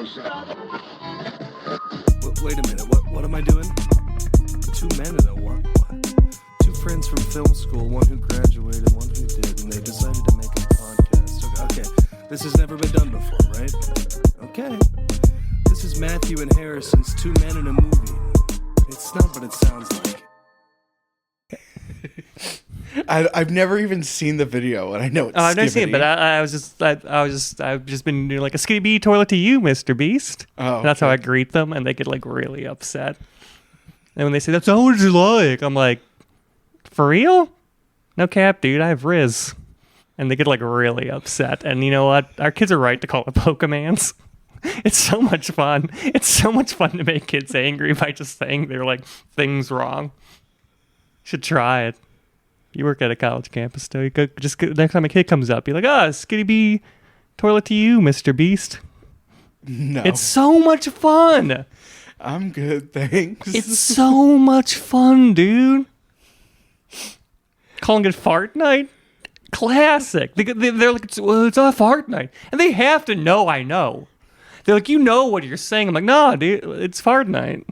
Wait a minute, what am I doing? Two men and a what? Two friends from film school, one who graduated, one who did, and they decided to make a podcast. Okay, this has never been done before, right? Okay. This is Matthew and Harrison's Two Men in a Movie. It's not what it sounds like. I've never even seen the video, and I know it's I've never seen it, but I've just been doing like a skinny bee toilet to you, Mr. Beast. Oh, okay. That's how I greet them, and they get like really upset. And when they say, "That's not what you like," I'm like, "For real? No cap, dude. I have Riz." And they get like really upset. And you know what? Our kids are right to call it Pokemans. It's so much fun. It's so much fun to make kids angry by just saying they're like things wrong. You should try it. You work at a college campus, though. You could just next time a kid comes up, be like, skinny bee toilet to you, Mr. Beast. No. It's so much fun. I'm good, thanks. It's so much fun, dude. Calling it fart night? Classic. They're like, it's a fart night. And they have to know I know. They're like, you know what you're saying. I'm like, no, dude, it's fart night.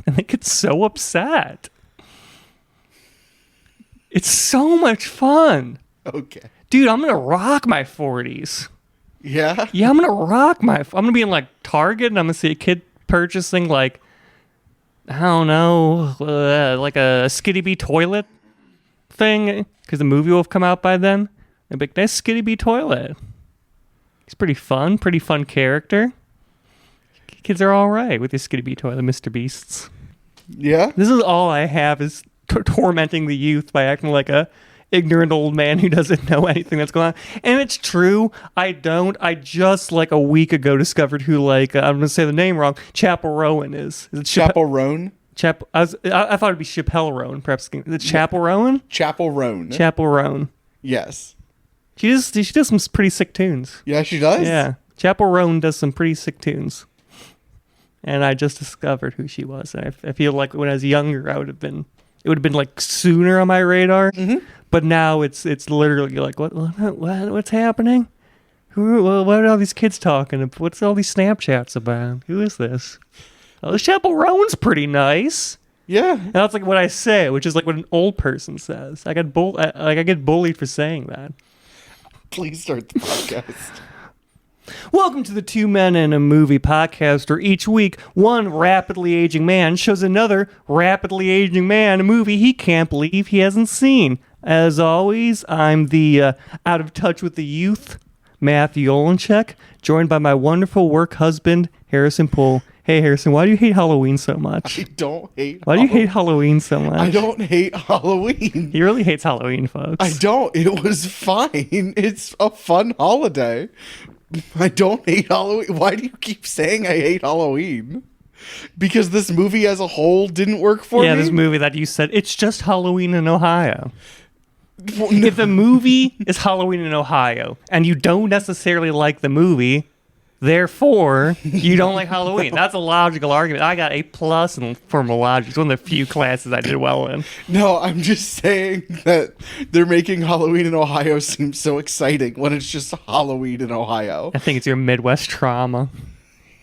And they get so upset. It's so much fun. Okay. Dude, I'm going to rock my 40s. Yeah? Yeah, I'm going to rock I'm going to be in like Target and I'm going to see a kid purchasing like, I don't know, like a Skitty Bee toilet thing. Because the movie will have come out by then. They'll be like, nice Skitty Bee toilet. He's pretty fun character. Kids are all right with your Skitty Bee toilet, Mr. Beasts. Yeah? This is all I have is tormenting the youth by acting like a ignorant old man who doesn't know anything that's going on. And it's true, I don't. I just like a week ago discovered who like I'm going to say the name wrong. Chapel Rowan is. Is it Chapel Roan? I thought it'd be Chappelle Rowan. Perhaps it's Chapel Rowan. Chapel Roan. Chapel Rowan. Yes. She does some pretty sick tunes. Yeah, she does. Yeah, Chapel Rowan does some pretty sick tunes. And I just discovered who she was. And I feel like when I was younger, it would have been like sooner on my radar. Mm-hmm. But now it's literally like what's happening? What are all these kids talking about? What's all these Snapchats about? Who is this? Oh, Chapel Rowan's pretty nice. Yeah. And that's like what I say, which is like what an old person says. I get bullied for saying that. Please start the podcast. Welcome to the Two Men in a Movie podcast, where each week one rapidly aging man shows another rapidly aging man a movie he can't believe he hasn't seen. As always, I'm the out of touch with the youth, Matthew Olenchek, joined by my wonderful work husband, Harrison Poole. Hey, Harrison, why do you hate Halloween so much? I don't hate Why do you hate Halloween so much? I don't hate Halloween. He really hates Halloween, folks. I don't. It was fine. It's a fun holiday. I don't hate Halloween. Why do you keep saying I hate Halloween? Because this movie as a whole didn't work for me? Yeah, this movie that you said, it's just Halloween in Ohio. Well, no. If the movie is Halloween in Ohio, and you don't necessarily like the movie, therefore, you don't like Halloween. That's a logical argument. I got A+ in formal logic. It's one of the few classes I did well in. No, I'm just saying that they're making Halloween in Ohio seem so exciting when it's just Halloween in Ohio. I think it's your Midwest trauma.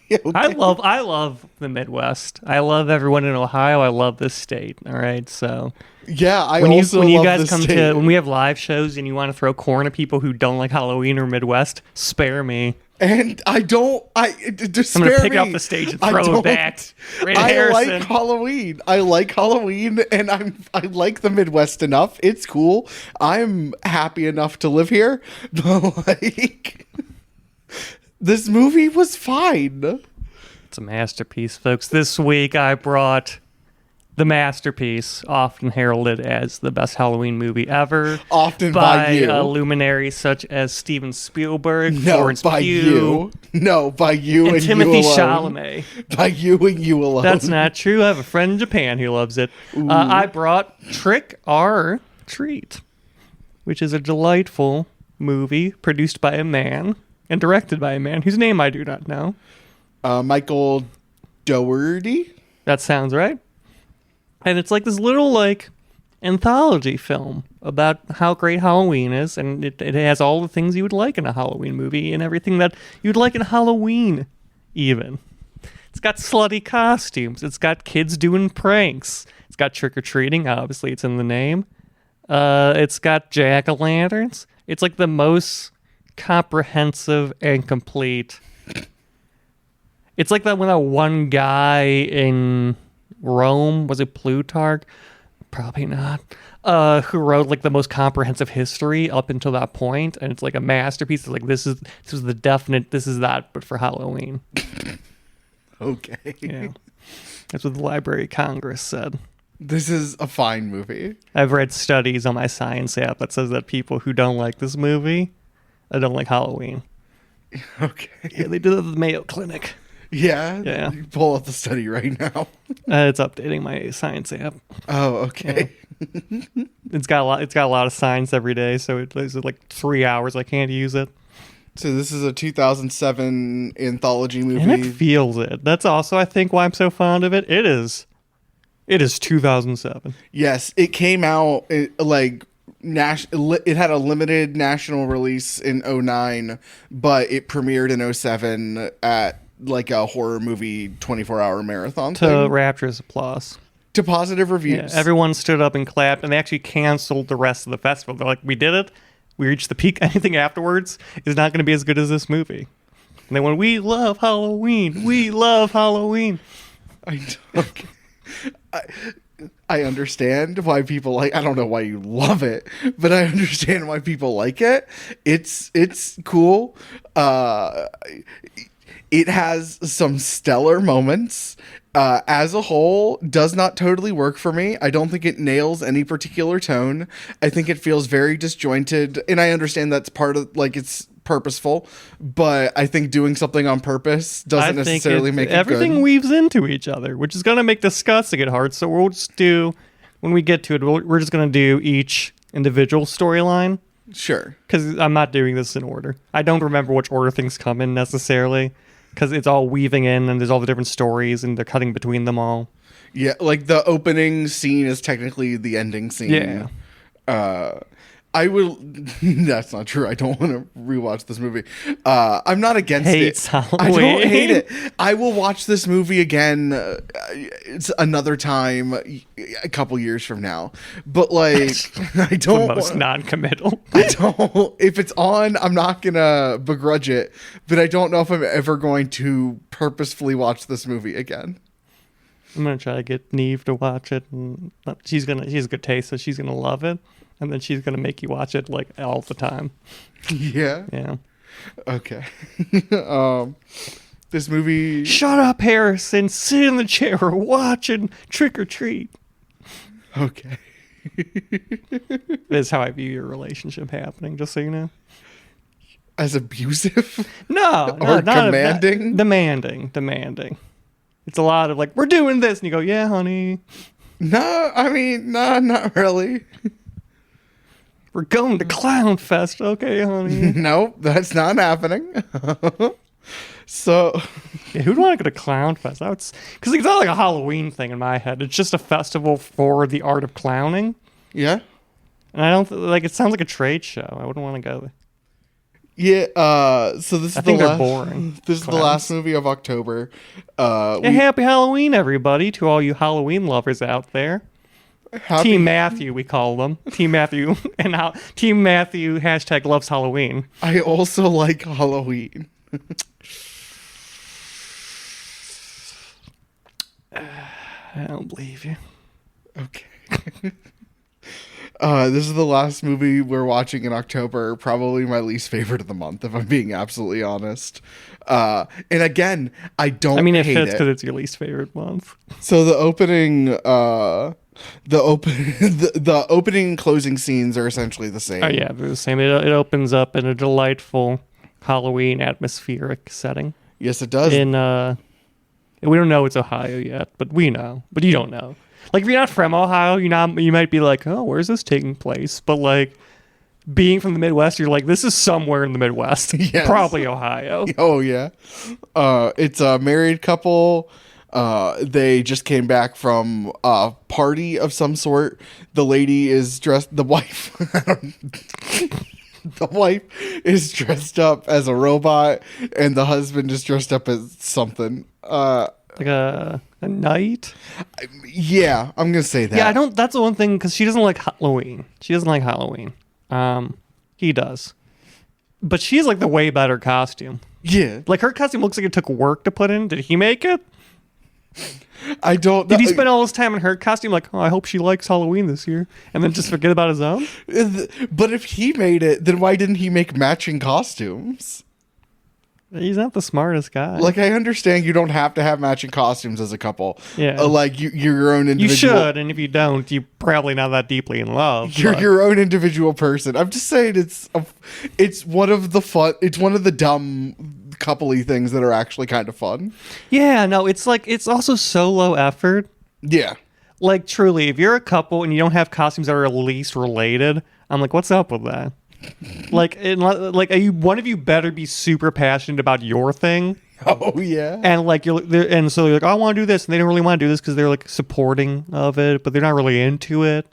Yeah, okay. I love the Midwest. I love everyone in Ohio. I love this state. All right, so yeah, when you love guys this come state. to when we have live shows and you want to throw corn at people who don't like Halloween or Midwest, spare me. And I'm gonna pick it off the stage and throw it back. Right, I Harrison. like Halloween. I like Halloween, and I like the Midwest enough. It's cool. I'm happy enough to live here, but like, this movie was fine. It's a masterpiece, folks. This week I brought the masterpiece, often heralded as the best Halloween movie ever. Often by you. Luminaries such as Steven Spielberg, No, Florence by Pugh, you. No, by you and Timothy you alone. Chalamet. By you and you alone. That's not true. I have a friend in Japan who loves it. I brought Trick or Treat, which is a delightful movie produced by a man and directed by a man whose name I do not know. Michael Dougherty? That sounds right. And it's like this little like anthology film about how great Halloween is, and it has all the things you would like in a Halloween movie and everything that you'd like in Halloween even. It's got slutty costumes. It's got kids doing pranks. It's got trick-or-treating. Obviously, it's in the name. It's got jack-o'-lanterns. It's like the most comprehensive and complete. It's like that when that one guy in Rome, was it Plutarch? Probably not. Who wrote like the most comprehensive history up until that point, and it's like a masterpiece. It's like this is the definite. This is that, but for Halloween. Okay. Yeah, that's what the Library of Congress said. This is a fine movie. I've read studies on my science app that says that people who don't like this movie, don't like Halloween. Okay. Yeah, they did it at the Mayo Clinic. Yeah? Yeah. You pull up the study right now. It's updating my science app. Oh, okay. Yeah. It's got a lot of science every day, so it's like 3 hours I can't use it. So this is a 2007 anthology movie. And it feels it. That's also, I think, why I'm so fond of it. It is 2007. Yes, it came out it had a limited national release in 2009, but it premiered in 2007 at like a horror movie 24-hour marathon To thing. rapturous applause. To positive reviews. Yeah, everyone stood up and clapped, and they actually canceled the rest of the festival. They're like, we did it. We reached the peak. Anything afterwards is not going to be as good as this movie. And they went, we love Halloween. We love Halloween. I understand why people like. I don't know why you love it, but I understand why people like it. It's cool. It has some stellar moments. As a whole, does not totally work for me. I don't think it nails any particular tone. I think it feels very disjointed, and I understand that's part of it's purposeful, but I think doing something on purpose doesn't necessarily make it everything good. weaves into each other, which is going to make discussing it hard. So we'll just do, when we get to it, we're just going to do each individual storyline. Sure. Because I'm not doing this in order. I don't remember which order things come in necessarily, because it's all weaving in and there's all the different stories and they're cutting between them all. Yeah, like the opening scene is technically the ending scene. Yeah. I will. That's not true. I don't want to rewatch this movie. I'm not against Hates it. Halloween. I don't hate it. I will watch this movie again. It's another time, a couple years from now. But like, I don't. The most non-committal. I don't. If it's on, I'm not gonna begrudge it. But I don't know if I'm ever going to purposefully watch this movie again. I'm gonna try to get Neve to watch it, and she has good taste, so she's gonna love it, and then she's gonna make you watch it like all the time. Yeah. Yeah. Okay. This movie. Shut up, Harrison. Sit in the chair. We're watching Trick or Treat. Okay. That's how I view your relationship happening. Just so you know. As abusive? No, Or not commanding? Demanding. It's a lot of like, we're doing this, and you go, yeah, honey. No, I mean, no, not really. We're going to Clown Fest. Okay, honey. Nope, that's not happening. So, Yeah, who'd want to go to Clown Fest? Because it's not like a Halloween thing in my head. It's just a festival for the art of clowning. yeah. And I don't it sounds like a trade show. I wouldn't want to go there. Yeah, so this is I think the they're boring. This is the clowns. last movie of October. And happy Halloween, everybody, to all you Halloween lovers out there. Team Matthew, we call them. Team Matthew Team Matthew # loves Halloween. I also like Halloween. I don't believe you. Okay. This is the last movie we're watching in October. Probably my least favorite of the month, if I'm being absolutely honest. And again, I don't. I mean, it hate fits it. because it's your least favorite month. So the opening, the opening and closing scenes are essentially the same. Oh yeah, they're the same. It opens up in a delightful Halloween atmospheric setting. Yes, it does. In we don't know it's Ohio yet, but we know. But you don't know. Like if you're not from Ohio, you might be like, oh, where's this taking place? But like being from the Midwest, you're like, this is somewhere in the Midwest. Yes. Probably Ohio. Oh yeah. It's a married couple. They just came back from a party of some sort. The lady is dressed. The wife. The wife is dressed up as a robot, and the husband is dressed up as something. Like a knight. Yeah, I'm gonna say that. Yeah, I don't. That's the one thing because she doesn't like Halloween. She doesn't like Halloween. He does, but she has like the way better costume. Yeah, Like her costume looks like it took work to put in. Did he make it? I don't. Did he spend all his time in her costume? Like, oh, I hope she likes Halloween this year, and then just forget about his own. But if he made it, then why didn't he make matching costumes? He's not the smartest guy. Like, I understand you don't have to have matching costumes as a couple. Yeah. Like, you're your own you individual. should, and if you don't, you're probably not that deeply in love. You're but- your own individual person. I'm just saying it's one of the fun. It's one of the dumb coupley things that are actually kind of fun. Yeah, no, it's like it's also so low effort. Yeah. Like truly, if you're a couple and you don't have costumes that are at least related, I'm like, what's up with that? Like, are you one of you better be super passionate about your thing, Oh yeah. and like and so you're like, I want to do this, and they don't really want to do this because they're like supporting of it, but they're not really into it.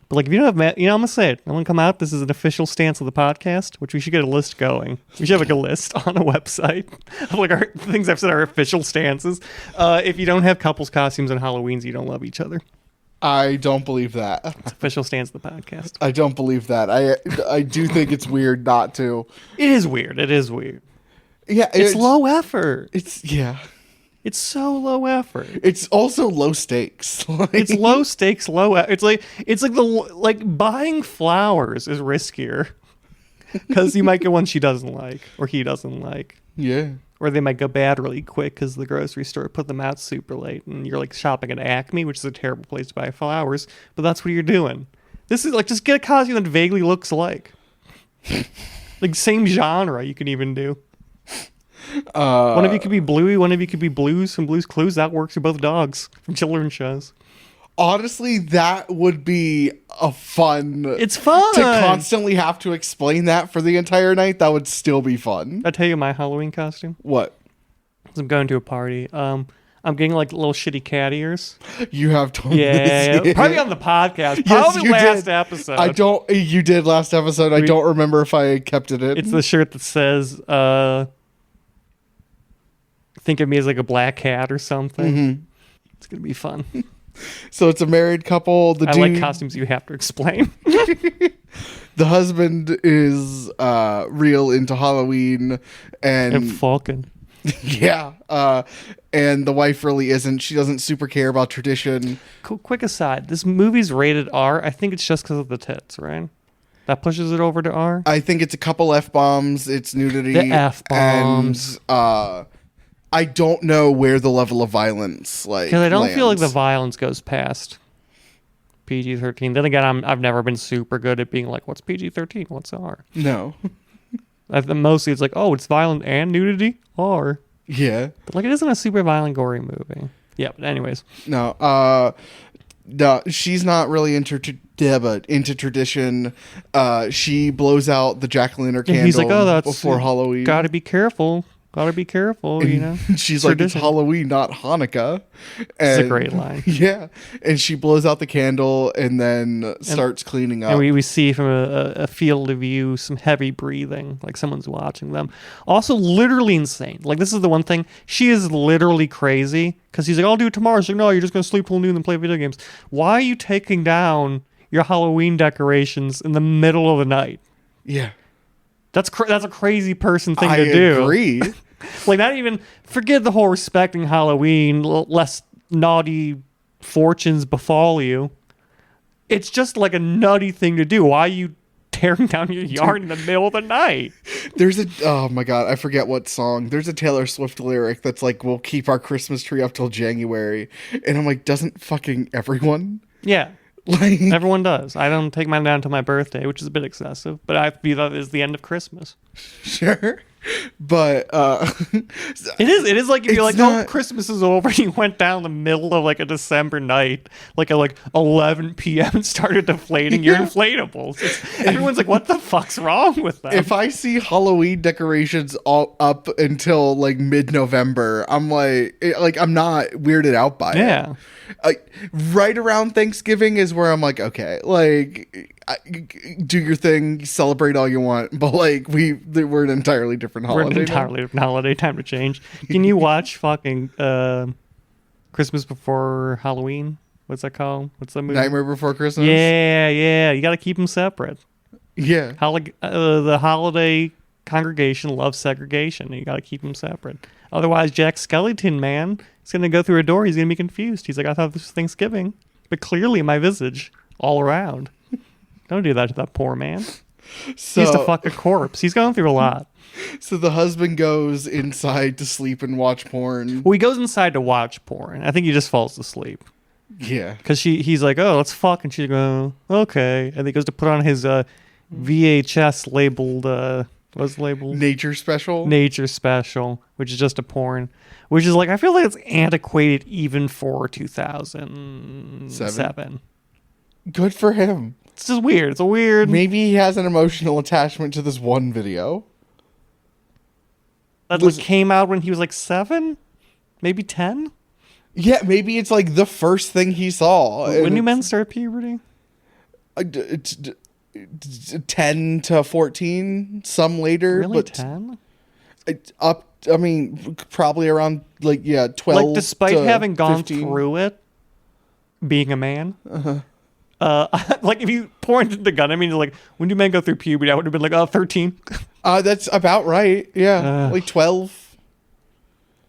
But like, if you don't have, I'm gonna say it. I'm gonna come out. This is an official stance of the podcast, which we should get a list going. We should have like a list on a website of like our things I've said are official stances. If you don't have couples costumes on Halloween's, you don't love each other. I don't believe that. It's official stance of the podcast. I don't believe that. I do think it's weird not to. It is weird. It is weird. Yeah, It's low effort. It's yeah. It's so low effort. It's also low stakes. Like, It's low stakes, low. It's like buying flowers is riskier because you might get one she doesn't like or he doesn't like, yeah. or they might go bad really quick because the grocery store put them out super late, and you're like shopping at Acme, which is a terrible place to buy flowers, but that's what you're doing. This is like just get a costume that vaguely looks like, like same genre. You can even do. One of you could be Bluey, one of you could be Blues from Blue's Clues. That works for both dogs from children's shows. Honestly, that would be a fun. It's fun to constantly have to explain that for the entire night. That would still be fun. I tell you my Halloween costume. What? I'm going to a party. I'm getting like little shitty cat ears. You have told Yeah, this. probably on the podcast. Yes, Probably you last did. episode. I don't. You did last episode. I don't remember if I kept it in. It's the shirt that says think of me as like a black cat or something. Mm-hmm. It's gonna be fun. So it's a married couple. The I dude, like costumes you have to explain. the husband is real into Halloween, And and Falcon. yeah, and the wife really isn't. She doesn't super care about tradition. Quick aside, this movie's rated R. I think it's just because of the tits, right? That pushes it over to R. I think it's a couple F-bombs. It's nudity. The F-bombs. And I don't know where the level of violence like. Because I don't feel like the lands. violence goes past PG-13. Then again, I've never been super good at being like, what's PG-13? What's R? No. Mostly it's like, oh, it's violent and nudity? R. Yeah. But like, it isn't a super violent, gory movie. Yeah, but anyways. No. No, she's not really into tradition. She blows out the jack-o'-lantern candle He's like, oh, that's before Halloween. Gotta be careful. Gotta be careful, you know? She's like, it's Tradition. Halloween, not Hanukkah. It's a And- great line. Yeah. And she blows out the candle and then starts cleaning up. And we see from a field of view some heavy breathing, like someone's watching them. Also, literally insane. Like, this is the one thing. She is literally crazy because he's like, I'll do it tomorrow. She's like, no, you're just going to sleep till noon and play video games. Why are you taking down your Halloween decorations in the middle of the night? Yeah. That's a crazy person thing I to do. agree. Like, not even forget the whole respecting Halloween, lest naughty fortunes befall you. It's just like a nutty thing to do. Why are you tearing down your yard in the middle of the night? There's oh my God, I forget what song. There's a Taylor Swift lyric that's like, we'll keep our Christmas tree up till January. And I'm like, doesn't fucking everyone? Yeah, Like, everyone does. I don't take mine down until my birthday, which is a bit excessive, but I view that as the end of Christmas. sure. But It is like if you're It's like, oh, not- Christmas is over, and you went down the middle of like a December night, like at like 11 p.m. and started deflating your inflatables. Everyone's like, what the fuck's wrong with them? if I see Halloween decorations all up until like mid-November, I'm like I'm not weirded out by it. Yeah. Right around Thanksgiving is where I'm like, okay, like do your thing, celebrate all you want, but like we're an entirely different We're holiday. an entirely different holiday. Time to change. Can you watch fucking Christmas Before Halloween? What's that called? What's the movie? Nightmare Before Christmas. Yeah. You got to keep them separate. Yeah. The holiday congregation loves segregation. You got to keep them separate. Otherwise, Jack Skellington, man, is going to go through a door. He's going to be confused. He's like, I thought this was Thanksgiving, but clearly my visage all around. Don't do that to that poor man. So, He used to fuck a corpse. He's going through a lot. So the husband goes inside to sleep and watch porn. Well, he goes inside to watch porn. I think he just falls asleep. Yeah. Because he's like, oh, let's fuck. And she's like, oh, okay. And he goes to put on his VHS labeled, what's labeled? Nature Special. Nature Special, which is just a porn. Which is like, I feel like it's antiquated even for 2007. Good for him. It's just weird. It's a weird... Maybe he has an emotional attachment to this one video. That like, came out when he was like 7? Maybe 10? Yeah, maybe it's like the first thing he saw. When do men start puberty? 10 to 14, some later. Really, but 10? I mean, probably around, 12 Like, despite to having gone 15. through it, being a man, like, if you pointed the gun, I mean, like, when do men go through puberty? I would have been like, 13. That's about right. Yeah, 12.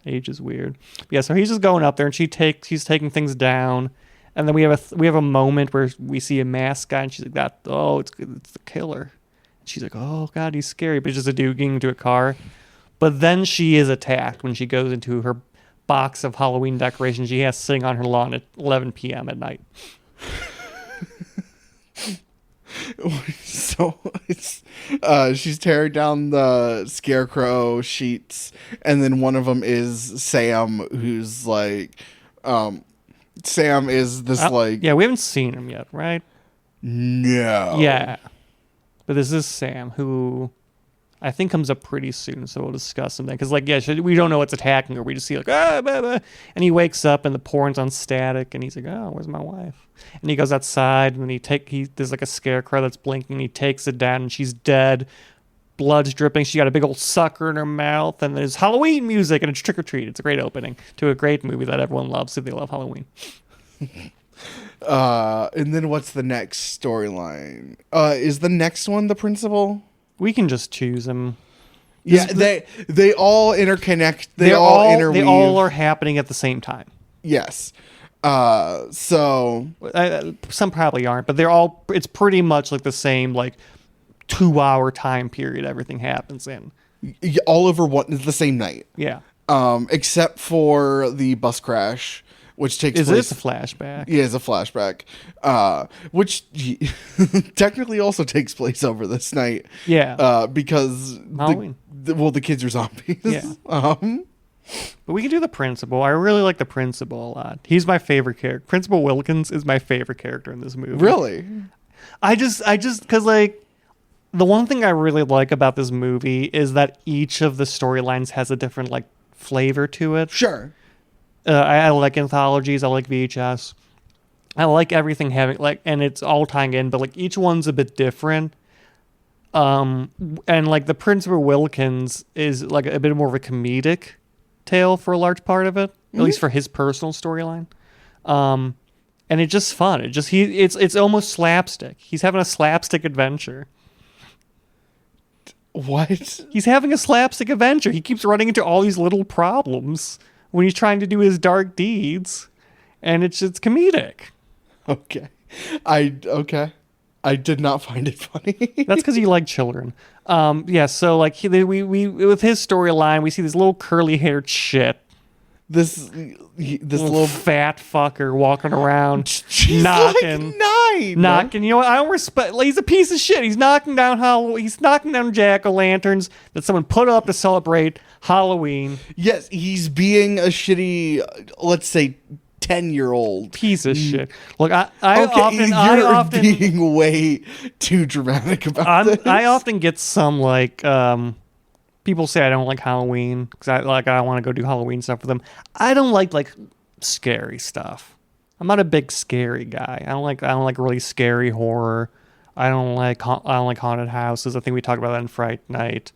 Age is weird. Yeah, so he's just going up there, and he's taking things down, and then we have a moment where we see a masked guy, and she's like, it's the killer. And she's like, oh god, he's scary, but it's just a dude getting into a car. But then she is attacked when she goes into her box of Halloween decorations she has sitting on her lawn at 11 p.m. at night. So it's she's tearing down the scarecrow sheets, and then one of them is Sam, who's like Sam is this yeah, we haven't seen him yet, right? No. Yeah, but this is Sam, who I think comes up pretty soon, so we'll discuss him then. Because we don't know what's attacking her. We just see like blah, blah. And he wakes up and the porn's on static, and he's like, oh, where's my wife? And he goes outside, and then there's like a scarecrow that's blinking. And he takes it down, and she's dead. Blood's dripping. She got a big old sucker in her mouth, and there's Halloween music, and it's trick or treat. It's a great opening to a great movie that everyone loves if they love Halloween. And then what's the next storyline? Is the next one the principal? We can just choose them. Yeah, they all interconnect. They all interweave. They all are happening at the same time. Yes. So some probably aren't, but it's pretty much like the same 2-hour time period everything happens in. All over the same night. Yeah. Except for the bus crash, which takes place. Is this a flashback? Yeah, it's a flashback. Which technically also takes place over this night. Yeah. Because Halloween. The kids are zombies. Yeah. But we can do the principal. I really like the principal a lot. He's my favorite character. Principal Wilkins is my favorite character in this movie. Really? I just because the one thing I really like about this movie is that each of the storylines has a different flavor to it. Sure. I like anthologies. I like VHS. I like everything having and it's all tying in, but each one's a bit different. And the Principal Wilkins is a bit more of a comedic tale for a large part of it, at least for his personal storyline. And it's just fun. It's almost slapstick. He's having a slapstick adventure. What? He's having a slapstick adventure. He keeps running into all these little problems when he's trying to do his dark deeds, and it's comedic. Okay. I did not find it funny. That's because you like children. Yeah, so we with his storyline, we see this little curly-haired shit. This little fat fucker walking around, She's knocking. 9. Knocking. You know what? I don't respect. He's a piece of shit. He's knocking down He's knocking down jack-o'-lanterns that someone put up to celebrate Halloween. Yes, he's being a shitty, let's say, 10-year-old piece of shit. Look, I often being way too dramatic about this. I often get some people say I don't like Halloween because I want to go do Halloween stuff with them. I don't like scary stuff. I'm not a big scary guy. I don't like really scary horror. I don't like haunted houses. I think we talked about that in Fright Night.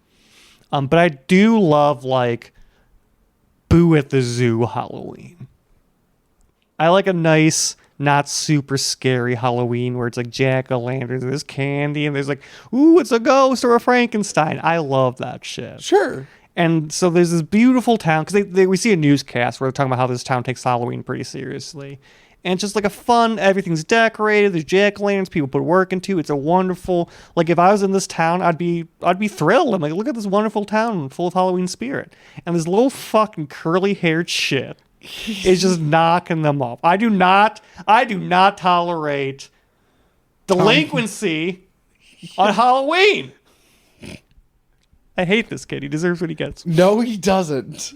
But I do love like Boo at the Zoo Halloween. I like a nice, not super scary Halloween where it's like jack-o'-lanterns, there's candy, and there's like, ooh, it's a ghost or a Frankenstein. I love that shit. Sure. And so there's this beautiful town, because we see a newscast where they're talking about how this town takes Halloween pretty seriously. And it's just like a fun, everything's decorated, there's jack-o'-lanterns, people put work into. It's a wonderful, like if I was in this town, I'd be thrilled. I'm like, look at this wonderful town full of Halloween spirit. And this little fucking curly-haired shit is just knocking them off. I do not tolerate delinquency on Halloween. I hate this kid. He deserves what he gets. No, he doesn't.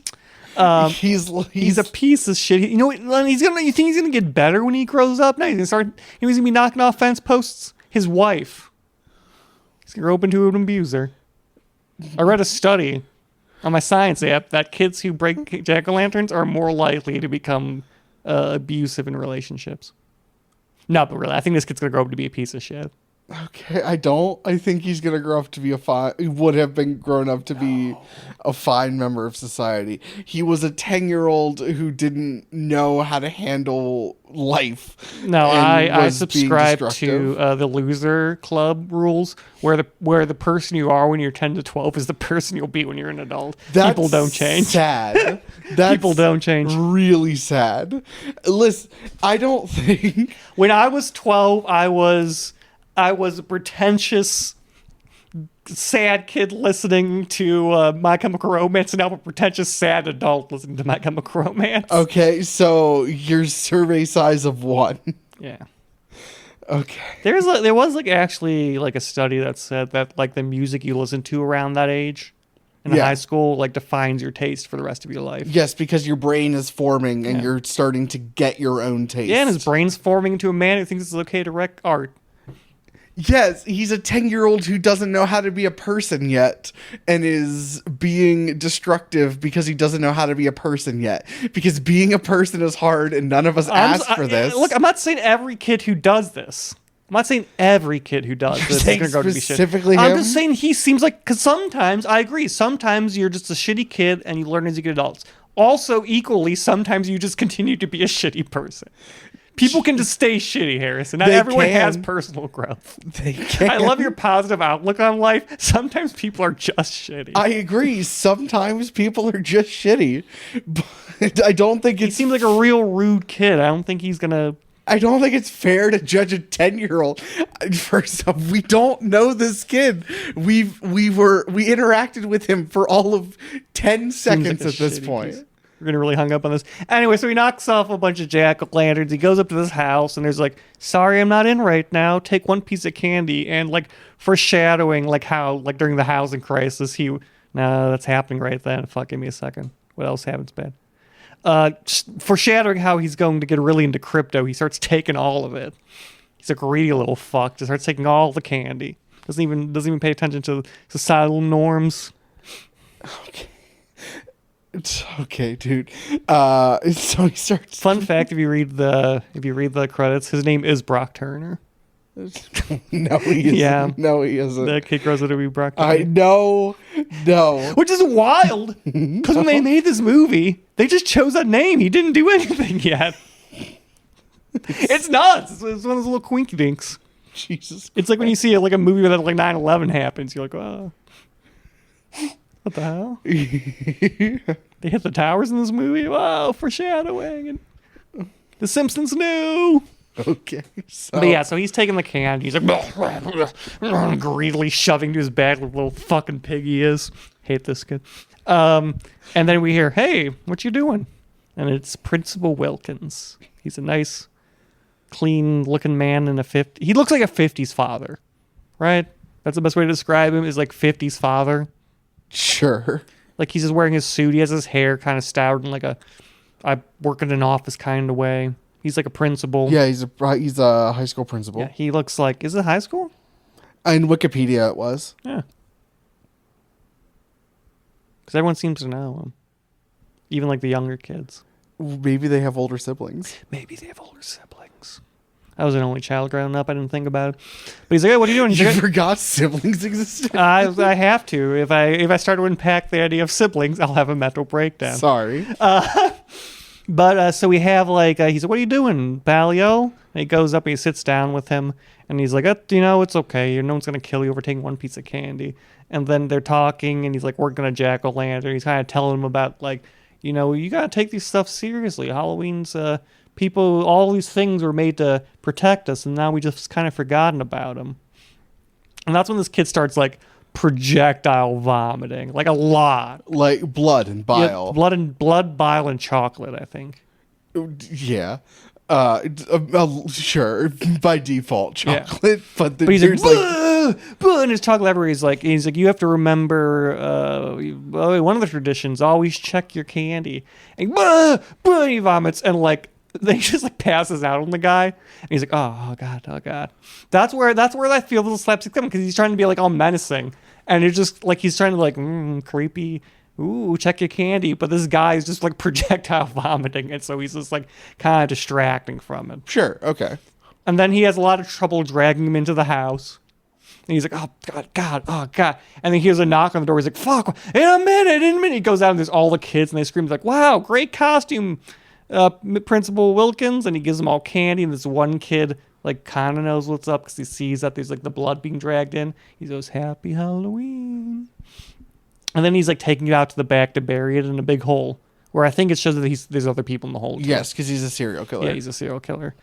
He's a piece of shit. You know what? You think he's gonna get better when he grows up? No, he's gonna be knocking off fence posts. His wife. He's gonna grow up into an abuser. I read a study on my science app that kids who break jack-o'-lanterns are more likely to become abusive in relationships. No, but really, I think this kid's gonna grow up to be a piece of shit. Okay, I think he's gonna grow up to be would have been grown up to be a fine member of society. He was a 10-year-old who didn't know how to handle life. No, I subscribe to the loser club rules, where the person you are when you're 10 to 12 is the person you'll be when you're an adult. People don't change. Sad. People don't change. Really sad. Listen, I don't think when I was 12, I was a pretentious, sad kid listening to My Chemical Romance, and now I'm a pretentious, sad adult listening to My Chemical Romance. Okay, so your survey size of 1. Yeah. Okay. There was actually a study that said that like the music you listen to around that age in high school defines your taste for the rest of your life. Yes, because your brain is forming and you're starting to get your own taste. Yeah, and his brain's forming into a man who thinks it's okay to wreck art. Yes, he's a 10-year-old who doesn't know how to be a person yet and is being destructive because he doesn't know how to be a person yet. Because being a person is hard and none of us asked for this. Look, I'm not saying every kid who does this. I'm not saying every kid who does this is going to go to be shit. Specifically him? I'm just saying he seems like, because sometimes, I agree, sometimes you're just a shitty kid and you learn as you get adults. Also, equally, sometimes you just continue to be a shitty person. People can just stay shitty, Harrison. Not everyone has personal growth. They can. I love your positive outlook on life. Sometimes people are just shitty. I agree. Sometimes people are just shitty. But I don't think he seems like a real rude kid. I don't think he's going to... I don't think it's fair to judge a 10-year-old. First off, we don't know this kid. We interacted with him for all of 10 seconds at this point. We're gonna really hung up on this. Anyway, so he knocks off a bunch of jack-o'-lanterns. He goes up to this house, and there's like, sorry, I'm not in right now. Take one piece of candy. And like foreshadowing how during the housing crisis, no, that's happening right then. Fuck, give me a second. What else happens bad? Foreshadowing how he's going to get really into crypto. He starts taking all of it. He's a greedy little fuck. Just starts taking all the candy. Doesn't even pay attention to societal norms. Okay. It's okay, dude. So he starts. Fun fact: if you read the credits, his name is Brock Turner. No, he isn't. Yeah. No, he isn't. The kid grows up to be Brock Turner. I know. No. Which is wild, because when they made this movie, they just chose that name. He didn't do anything yet. It's nuts. It's one of those little quinky dinks. Jesus. It's like when you see a movie where 9/11 happens, you're like, oh. What the hell? They hit the towers in this movie? Wow, foreshadowing. And The Simpsons knew. Okay. But yeah, so he's taking the candy. He's like, greedily shoving to his bag like a little fucking pig he is. Hate this kid. And then we hear, hey, what you doing? And it's Principal Wilkins. He's a nice, clean-looking man in a 50s. He looks like a 50s father, right? That's the best way to describe him, is like 50s father. Sure. Like he's just wearing his suit. He has his hair kind of styled in like I work in an office kind of way. He's like a principal. Yeah, he's a high school principal. Yeah, he looks like, is it high school? In Wikipedia it was. Yeah. Because everyone seems to know him. Even like the younger kids. Maybe they have older siblings. I was an only child growing up. I didn't think about it. But he's like, hey, what are you doing? He's You like, forgot siblings existed? I have to. If I start to unpack the idea of siblings, I'll have a mental breakdown. Sorry. But so we have like, he's like, what are you doing, Balio? And he goes up and he sits down with him. And he's like, it's okay. No one's going to kill you over taking one piece of candy. And then they're talking and he's like working a jack-o'-lantern. He's kind of telling him about like, you got to take these stuff seriously. Halloween's, people, all these things were made to protect us. And now we just kind of forgotten about them. And that's when this kid starts like projectile vomiting, like a lot. Like blood and bile. Yeah, blood, bile, and chocolate, I think. Yeah. Sure. By default, chocolate. Yeah. But But he's like, there's and his chocolate everywhere. He's like, you have to remember one of the traditions, always check your candy. And he vomits and like they just like passes out on the guy. And he's like, oh god. That's where I feel a little slapstick coming because he's trying to be like all menacing, and it's just like he's trying to like creepy. Ooh, check your candy. But this guy is just like projectile vomiting, and so he's just like kind of distracting from it. Sure. Okay. And then he has a lot of trouble dragging him into the house. And he's like, oh, God. And then he hears a knock on the door. He's like, fuck, in a minute. He goes out and there's all the kids and they scream, like, wow, great costume, Principal Wilkins. And he gives them all candy. And this one kid, like, kind of knows what's up because he sees that there's, like, the blood being dragged in. He goes, happy Halloween. And then he's, like, taking it out to the back to bury it in a big hole where I think it shows that there's other people in the hole. Yes, because he's a serial killer. Yeah, he's a serial killer.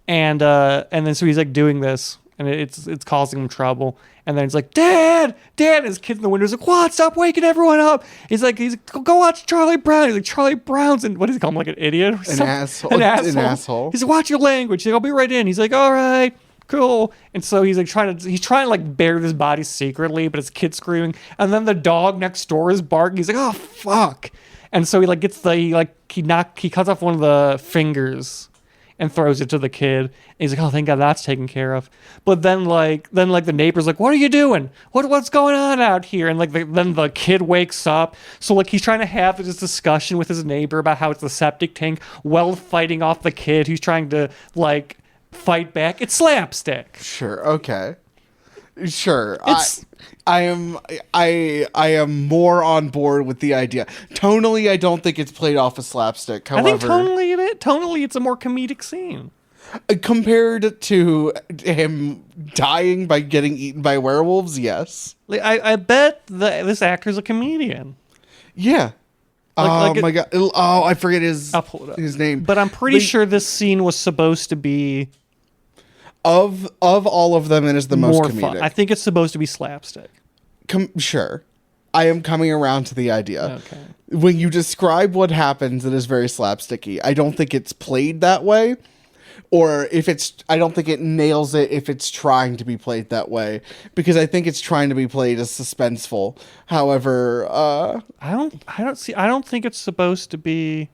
And then so he's like doing this, and it's causing him trouble. And then he's like, Dad! And his kid in the window is like, what? Stop waking everyone up! He's like, go watch Charlie Brown. He's like, Charlie Brown's, and what does he call him, like an idiot or something? An asshole. He's like, watch your language. He's like, I'll be right in. He's like, all right, cool. And so he's trying to like bury this body secretly, but his kid's screaming. And then the dog next door is barking. He's like, oh fuck! And so he like gets he cuts off one of the fingers and throws it to the kid. And he's like, oh, thank God that's taken care of. But then the neighbor's like, what are you doing? What's going on out here? And then the kid wakes up. So like he's trying to have this discussion with his neighbor about how it's the septic tank while fighting off the kid who's trying to like fight back. It's slapstick. Sure. Okay. Sure. I am more on board with the idea. Tonally, I don't think it's played off as slapstick. However, I think tonally it's a more comedic scene. Compared to him dying by getting eaten by werewolves, yes. Like, I bet this actor's a comedian. Yeah. My God. Oh, I forget his name. But I'm pretty sure this scene was supposed to be of all of them, it is the most comedic. Fun. I think it's supposed to be slapstick. Sure. I am coming around to the idea. Okay. When you describe what happens, it is very slapsticky. I don't think it's played that way. Or I don't think it nails it if it's trying to be played that way. Because I think it's trying to be played as suspenseful. However, I don't think it's supposed to be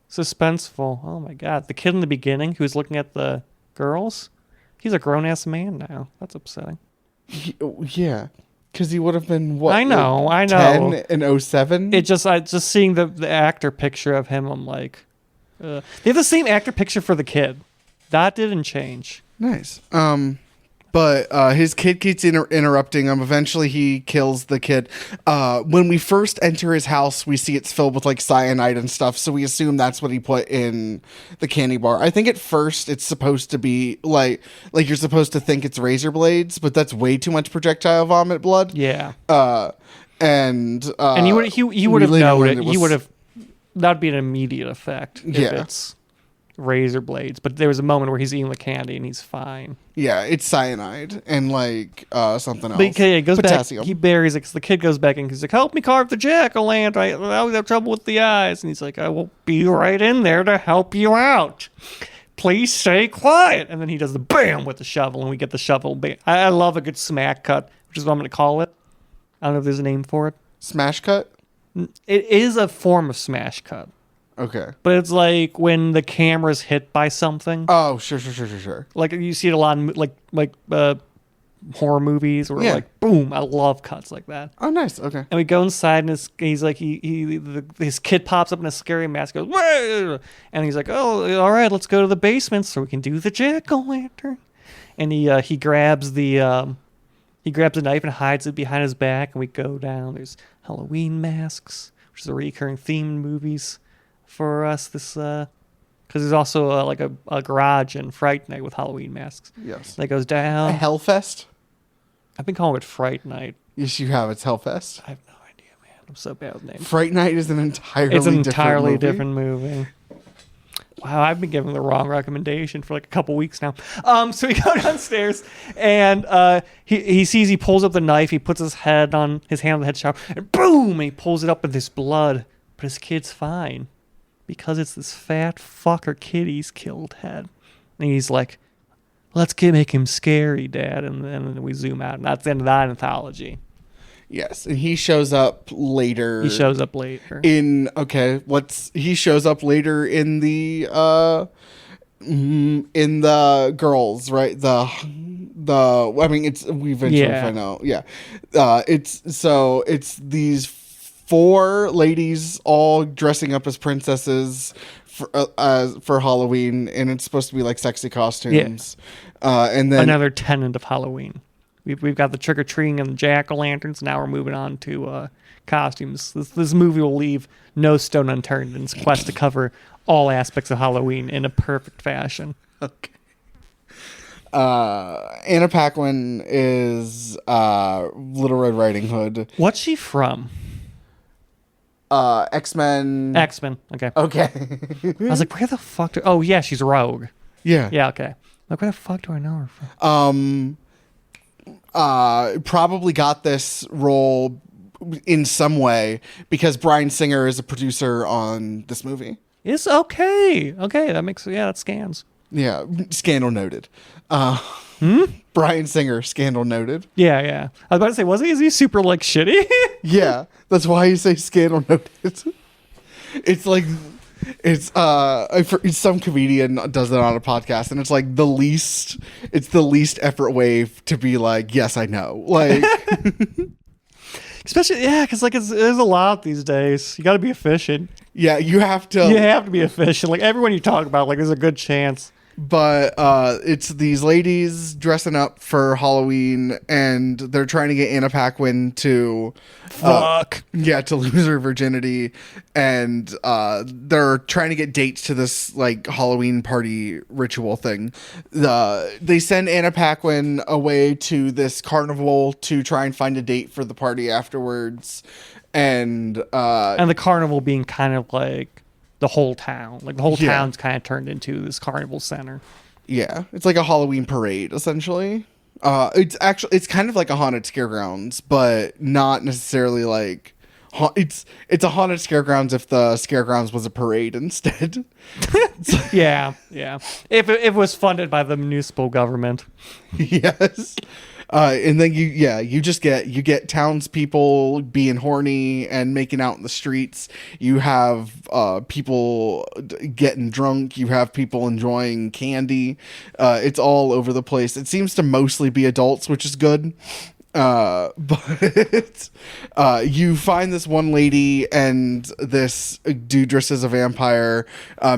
suspenseful. Oh my God. The kid in the beginning who's looking at the girls, he's a grown-ass man now. That's upsetting. Yeah. Because he would have been, what? I know. 10 in 07? Just seeing the actor picture of him, I'm like, they have the same actor picture for the kid. That didn't change. Nice. But his kid keeps interrupting him. Eventually, he kills the kid. When we first enter his house, we see it's filled with like cyanide and stuff. So we assume that's what he put in the candy bar. I think at first it's supposed to be like you're supposed to think it's razor blades, but that's way too much projectile vomit blood. Yeah. And he would have known it. He would have. That'd be an immediate effect if it's razor blades. But there was a moment where he's eating the candy and he's fine. Yeah, it's cyanide and like something else. But he goes Potassium. back. He buries it because the kid goes back and he's like, "Help me carve the jack-o'-lantern. I always have trouble with the eyes." And he's like, "I will be right in there to help you out. Please stay quiet." And then he does the bam with the shovel, and we get the shovel. I love a good smack cut, which is what I'm going to call it. I don't know if there's a name for it. Smash cut? It is a form of smash cut. Okay. But it's like when the camera's hit by something. Oh, sure. Like you see it a lot in horror movies where Yeah. like boom, I love cuts like that. Oh, nice. Okay. And we go inside, and he's like, his kid pops up in a scary mask, goes, "Whoa!" And he's like, "Oh, all right, let's go to the basement so we can do the jack-o'-lantern." And he grabs the knife and hides it behind his back, and we go down. There's Halloween masks, which is a recurring theme in movies for us. This because there's also like a garage and Fright Night with Halloween masks. Yes. That goes down. Hellfest? I've been calling it Fright Night. Yes, you have. It's Hellfest. I have no idea, man. I'm so bad with names. Fright Night is an entirely It's an entirely different movie. Wow, I've been giving the wrong recommendation for like a couple weeks now. So we go downstairs, and he pulls up the knife, he puts his hand on the head shower, and boom, and he pulls it up with this blood. But his kid's fine because it's this fat fucker kid he's killed head. And he's like, "Let's make him scary, Dad." And then we zoom out, and that's the end of that anthology. Yes, and he shows up later. He shows up later. He shows up later in the girls, right? We eventually find out. Yeah. It's these 4 ladies all dressing up as princesses for Halloween, and it's supposed to be like sexy costumes. And then another tenet of Halloween. We've got the trick-or-treating and the jack-o'-lanterns. Now we're moving on to costumes. This movie will leave no stone unturned in its quest to cover all aspects of Halloween in a perfect fashion. Okay. Anna Paquin is Little Red Riding Hood. What's she from? X-Men. X-Men. Okay. Okay. I was like, where the fuck oh, yeah, she's Rogue. Yeah. Yeah, okay. Like, where the fuck do I know her from? Probably got this role in some way because Bryan Singer is a producer on this movie. It's okay. Okay, that scans. Yeah, scandal noted. Bryan Singer, scandal noted. Yeah. I was about to say, is he super, like, shitty? Yeah, that's why you say scandal noted. It's like... It's some comedian does it on a podcast, and it's like the least effort way to be like, yes, I know, like, especially because like there's a lot these days. You got to be efficient. Yeah, you have to be efficient. Like everyone you talk about, like there's a good chance. But it's these ladies dressing up for Halloween, and they're trying to get Anna Paquin to to lose her virginity, and they're trying to get dates to this like Halloween party ritual thing. They send Anna Paquin away to this carnival to try and find a date for the party afterwards, and the carnival being kind of like the whole town. Like the whole town's kind of turned into this carnival center. Yeah, it's like a Halloween parade essentially. It's kind of like a haunted scaregrounds, but not necessarily like it's a haunted scaregrounds if the scaregrounds was a parade instead. Yeah. If it was funded by the municipal government. Yes. And then you get townspeople being horny and making out in the streets. You have people getting drunk. You have people enjoying candy. It's all over the place. It seems to mostly be adults, which is good. But you find this one lady and this dude dressed as a vampire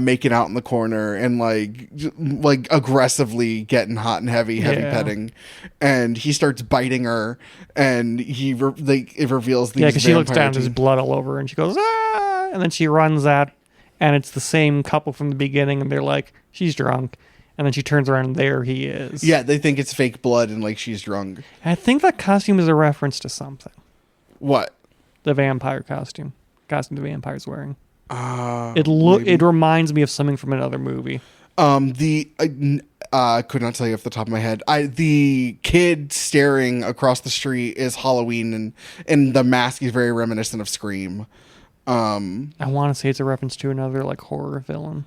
making out in the corner and like aggressively getting hot and heavy petting, and he starts biting her, and it reveals these because she looks down, there's blood all over her, and she goes ah, and then she runs out, and it's the same couple from the beginning, and they're like, she's drunk. And then she turns around and there he is. Yeah, they think it's fake blood and like she's drunk. I think that costume is a reference to something. What? The vampire costume. Costume the vampire's wearing. It reminds me of something from another movie. I could not tell you off the top of my head. The kid staring across the street is Halloween, and the mask is very reminiscent of Scream. I want to say it's a reference to another like horror villain.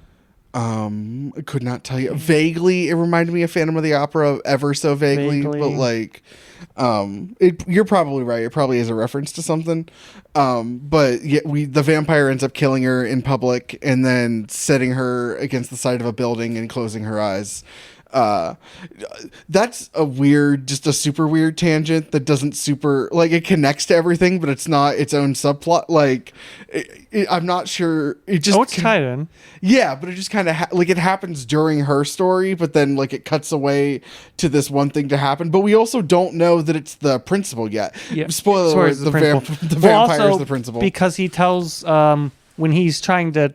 I could not tell you. Vaguely, it reminded me of Phantom of the Opera, ever so vaguely. But like, you're probably right. It probably is a reference to something. But yeah, the vampire ends up killing her in public and then setting her against the side of a building and closing her eyes. That's just a super weird tangent that doesn't super, like, it connects to everything, but it's not its own subplot. Like, I'm not sure. It just, it's tied in. yeah, but it just kind of, like, it happens during her story, but then, like, it cuts away to this one thing to happen. But we also don't know that it's the principal yet. Yeah. Spoiler alert, the vampire is the principal. Because he tells, when he's trying to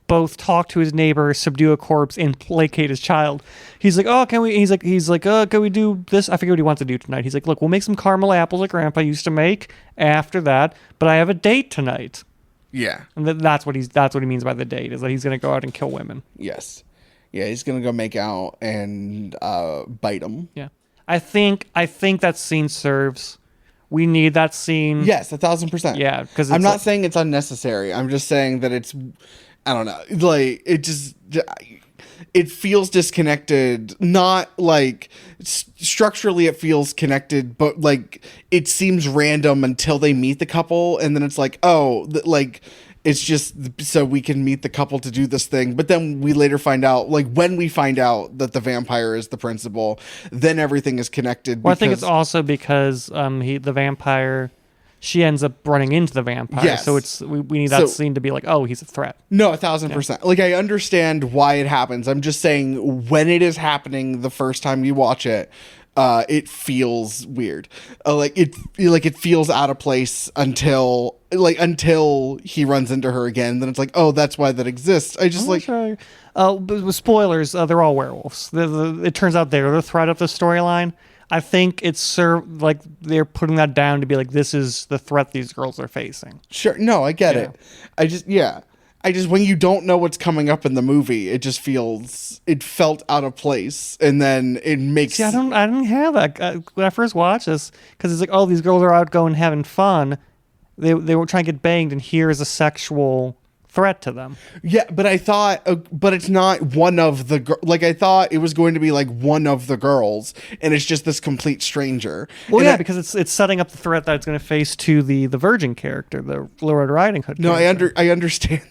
both talk to his neighbor, subdue a corpse, and placate his child. He's like, oh, can we? He's like, can we do this? I forget what he wants to do tonight. He's like, look, we'll make some caramel apples like Grandpa used to make after that, but I have a date tonight. Yeah, and that's what he means by the date, is that he's going to go out and kill women. Yes, yeah, he's gonna go make out and bite them. Yeah, I think that scene serves. We need that scene. Yes, 1,000%. Yeah, because I'm not saying it's unnecessary. I'm just saying that it's, I don't know, like, it feels disconnected. Not like structurally it feels connected, but like it seems random until they meet the couple, and then it's like, oh, like it's just so we can meet the couple to do this thing. But then we later find out, like when we find out that the vampire is the principal, then everything is connected. Well, I think it's also because the vampire, she ends up running into the vampire. Yes. So we need that scene to be like, oh, he's a threat. No, 1,000%. Like, I understand why it happens. I'm just saying when it is happening the first time you watch it, it feels weird. It feels out of place until he runs into her again. Then it's like, oh, that's why that exists. I just but with spoilers, they're all werewolves. It turns out they're the threat of the storyline. I think it's like they're putting that down to be like, this is the threat these girls are facing. Sure. No, I get it. I just, when you don't know what's coming up in the movie, it felt out of place. And then it makes... See, I didn't have that when I first watched this, because it's like, oh, these girls are out going having fun. They were trying to get banged, and here's a sexual threat to them. Yeah, but I thought, but it's not one of the, like, I thought it was going to be like one of the girls, and it's just this complete stranger. Well, yeah, because it's setting up the threat that it's going to face to the virgin character, the Little Red Riding Hood character. No, I understand that.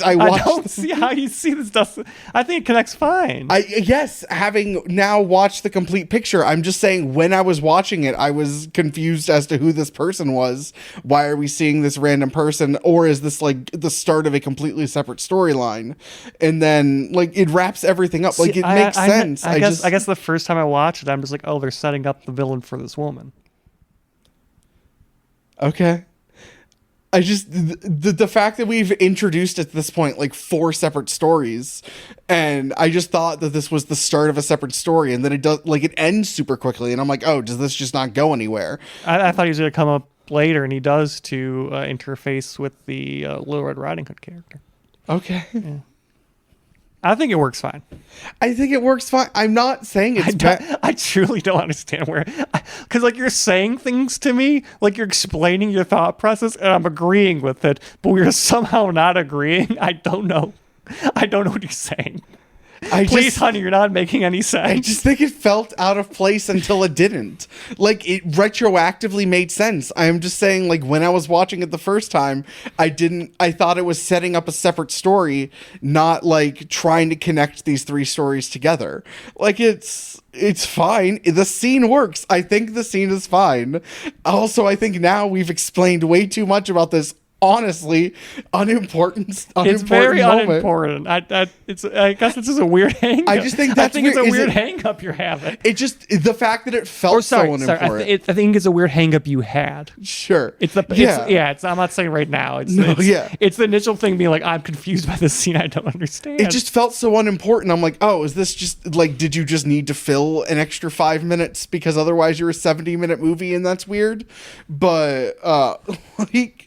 I don't see how you see this stuff. I think it connects fine. Yes, having now watched the complete picture, I'm just saying when I was watching it, I was confused as to who this person was. Why are we seeing this random person? Or is this like the start of a completely separate storyline? And then like it wraps everything up. Like it makes sense. I guess the first time I watched it, I'm just like, oh, they're setting up the villain for this woman. Okay. I just, the fact that we've introduced at this point like 4 separate stories, and I just thought that this was the start of a separate story, and then it ends super quickly, and I'm like, oh, does this just not go anywhere? I thought he was going to come up later, and he does to interface with the Little Red Riding Hood character. Okay. Yeah. I think it works fine. I think it works fine. I'm not saying it's bad. I truly don't understand because like you're saying things to me, like you're explaining your thought process, and I'm agreeing with it, but we're somehow not agreeing. I don't know what you're saying. Please, honey, you're not making any sense. I just think it felt out of place until it didn't. Like, it retroactively made sense. I'm just saying, like, when I was watching it the first time, I thought it was setting up a separate story, not, like, trying to connect these 3 stories together. Like, it's fine. The scene works. I think the scene is fine. Also, I think now we've explained way too much about this honestly unimportant it's very moment. Unimportant. I guess it's just a weird hang up. I just think that's it's a weird hang up you're having. It just, the fact that it felt so unimportant. I think it's a weird hang up you had. Sure. I'm not saying right now. It's the initial thing being like, I'm confused by this scene. I don't understand. It just felt so unimportant. I'm like, oh, is this just like, did you just need to fill an extra 5 minutes because otherwise you're a 70-minute movie and that's weird? But like,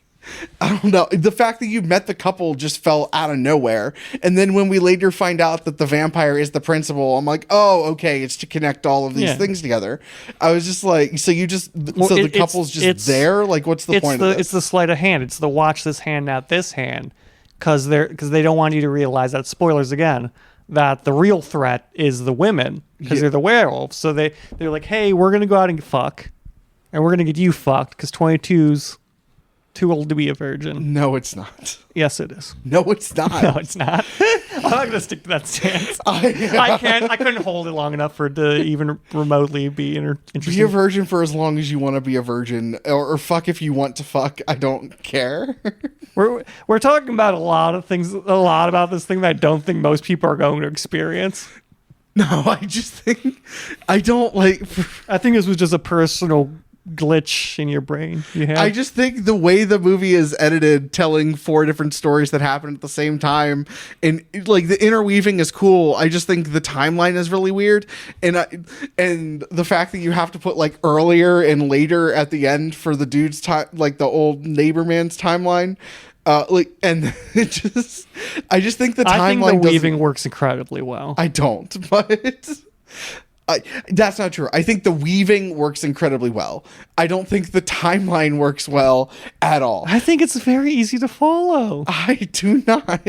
I don't know. The fact that you met the couple just fell out of nowhere. And then when we later find out that the vampire is the principal, I'm like, oh, okay, it's to connect all of these things together. I was just like, so the couple's just there? Like, what's the point of this? It's the sleight of hand. It's the watch this hand, not this hand. Because they don't want you to realize that, spoilers again, that the real threat is the women. Because they're the werewolves. So they're like, hey, we're going to go out and fuck. And we're going to get you fucked. Because 22's Too Old to Be a Virgin. No, it's not. Yes, it is. No, it's not. No, it's not. I'm not going to stick to that stance. I couldn't hold it long enough for it to even remotely be interesting. Be a virgin for as long as you want to be a virgin, or fuck if you want to fuck. I don't care. We're talking about a lot about this thing that I don't think most people are going to experience. No, I just think I don't like. I think this was just a personal glitch in your brain. I just think the way the movie is edited, telling 4 different stories that happen at the same time, and like the interweaving is cool. I just think the timeline is really weird, and the fact that you have to put like earlier and later at the end for the dude's time, like the old neighbor man's timeline. And it just, I just think the timeline. I think the weaving works incredibly well. I don't, but. That's not true. I think the weaving works incredibly well. I don't think the timeline works well at all. I think it's very easy to follow. I do not.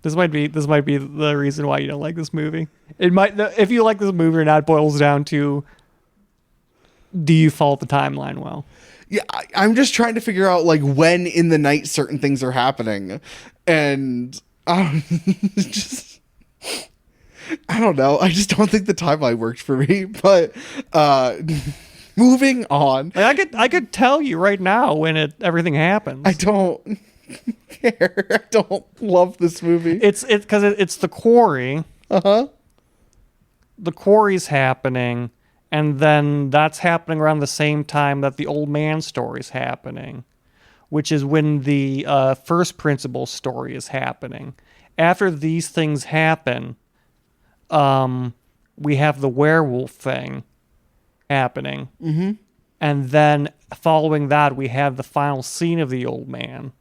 This might be the reason why you don't like this movie. It might, if you like this movie or not, boils down to, do you follow the timeline well? Yeah, I'm just trying to figure out like when in the night certain things are happening, and just. I don't know. I just don't think the timeline worked for me. But moving on. I could tell you right now when everything happens. I don't care. I don't love this movie. It's because it's the quarry. Uh-huh. The quarry's happening, and then that's happening around the same time that the old man story's happening, which is when the first principal story is happening. After these things happen, we have the werewolf thing happening. Mm-hmm. And then following that, we have the final scene of the old man.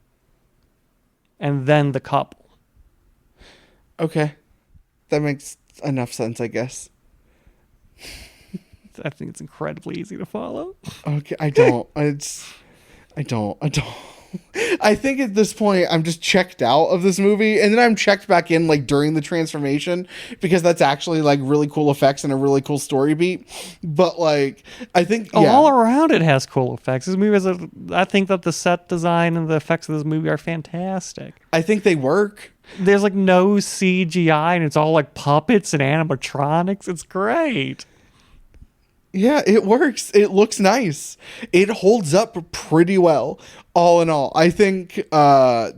And then the couple. Okay. That makes enough sense, I guess. I think it's incredibly easy to follow. Okay, I don't. I don't. I think at this point I'm just checked out of this movie, and then I'm checked back in like during the transformation, because that's actually like really cool effects and a really cool story beat. But like I think all around it has cool effects. This movie I think that the set design and the effects of this movie are fantastic. I think they work. There's like no CGI, and it's all like puppets and animatronics. It's great. Yeah, it works. It looks nice. It holds up pretty well. All in all, I think the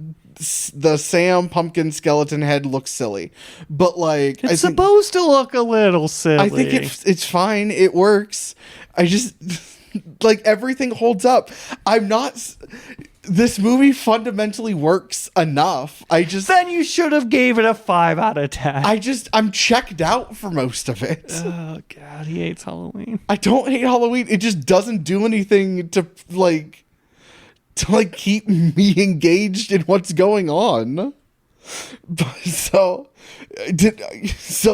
Sam pumpkin skeleton head looks silly, but like it's supposed to look a little silly. I think it's fine. It works. I just like everything holds up. This movie fundamentally works enough. Then you should have gave it a 5 out of 10. I'm checked out for most of it. Oh God, he hates Halloween. I don't hate Halloween. It just doesn't do anything to keep me engaged in what's going on. So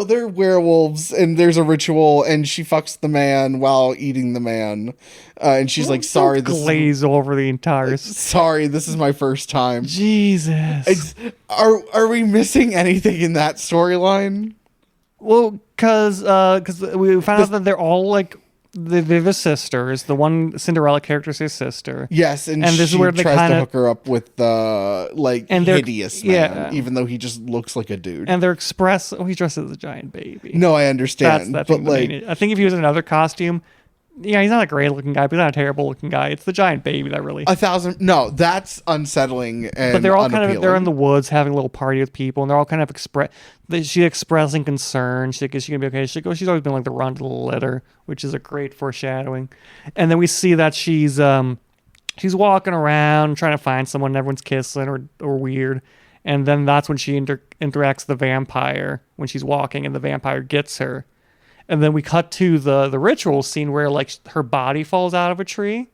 they're werewolves, and there's a ritual, and she fucks the man while eating the man, and she's like, "Sorry, glaze over the entire. Sorry, this is my first time." Jesus, are we missing anything in that storyline? Well, because we found out that they're all like. They're the sisters. The one Cinderella character is his sister. Yes, and this is where they tries to hook her up with the hideous man, yeah. even though he just looks like a dude. And they're he's dressed as a giant baby. No, I understand. But I think if he was in another costume, yeah, he's not a great looking guy, but he's not a terrible looking guy. It's the giant baby that really. No, that's unsettling. But they're all they're in the woods having a little party with people, and they're all kind of she's expressing concern. She's gonna be okay. She's always been like the run to the litter, which is a great foreshadowing. And then we see that she's walking around trying to find someone, and everyone's kissing or weird. And then that's when she interacts with the vampire when she's walking, and the vampire gets her. And then we cut to the ritual scene where like her body falls out of a tree.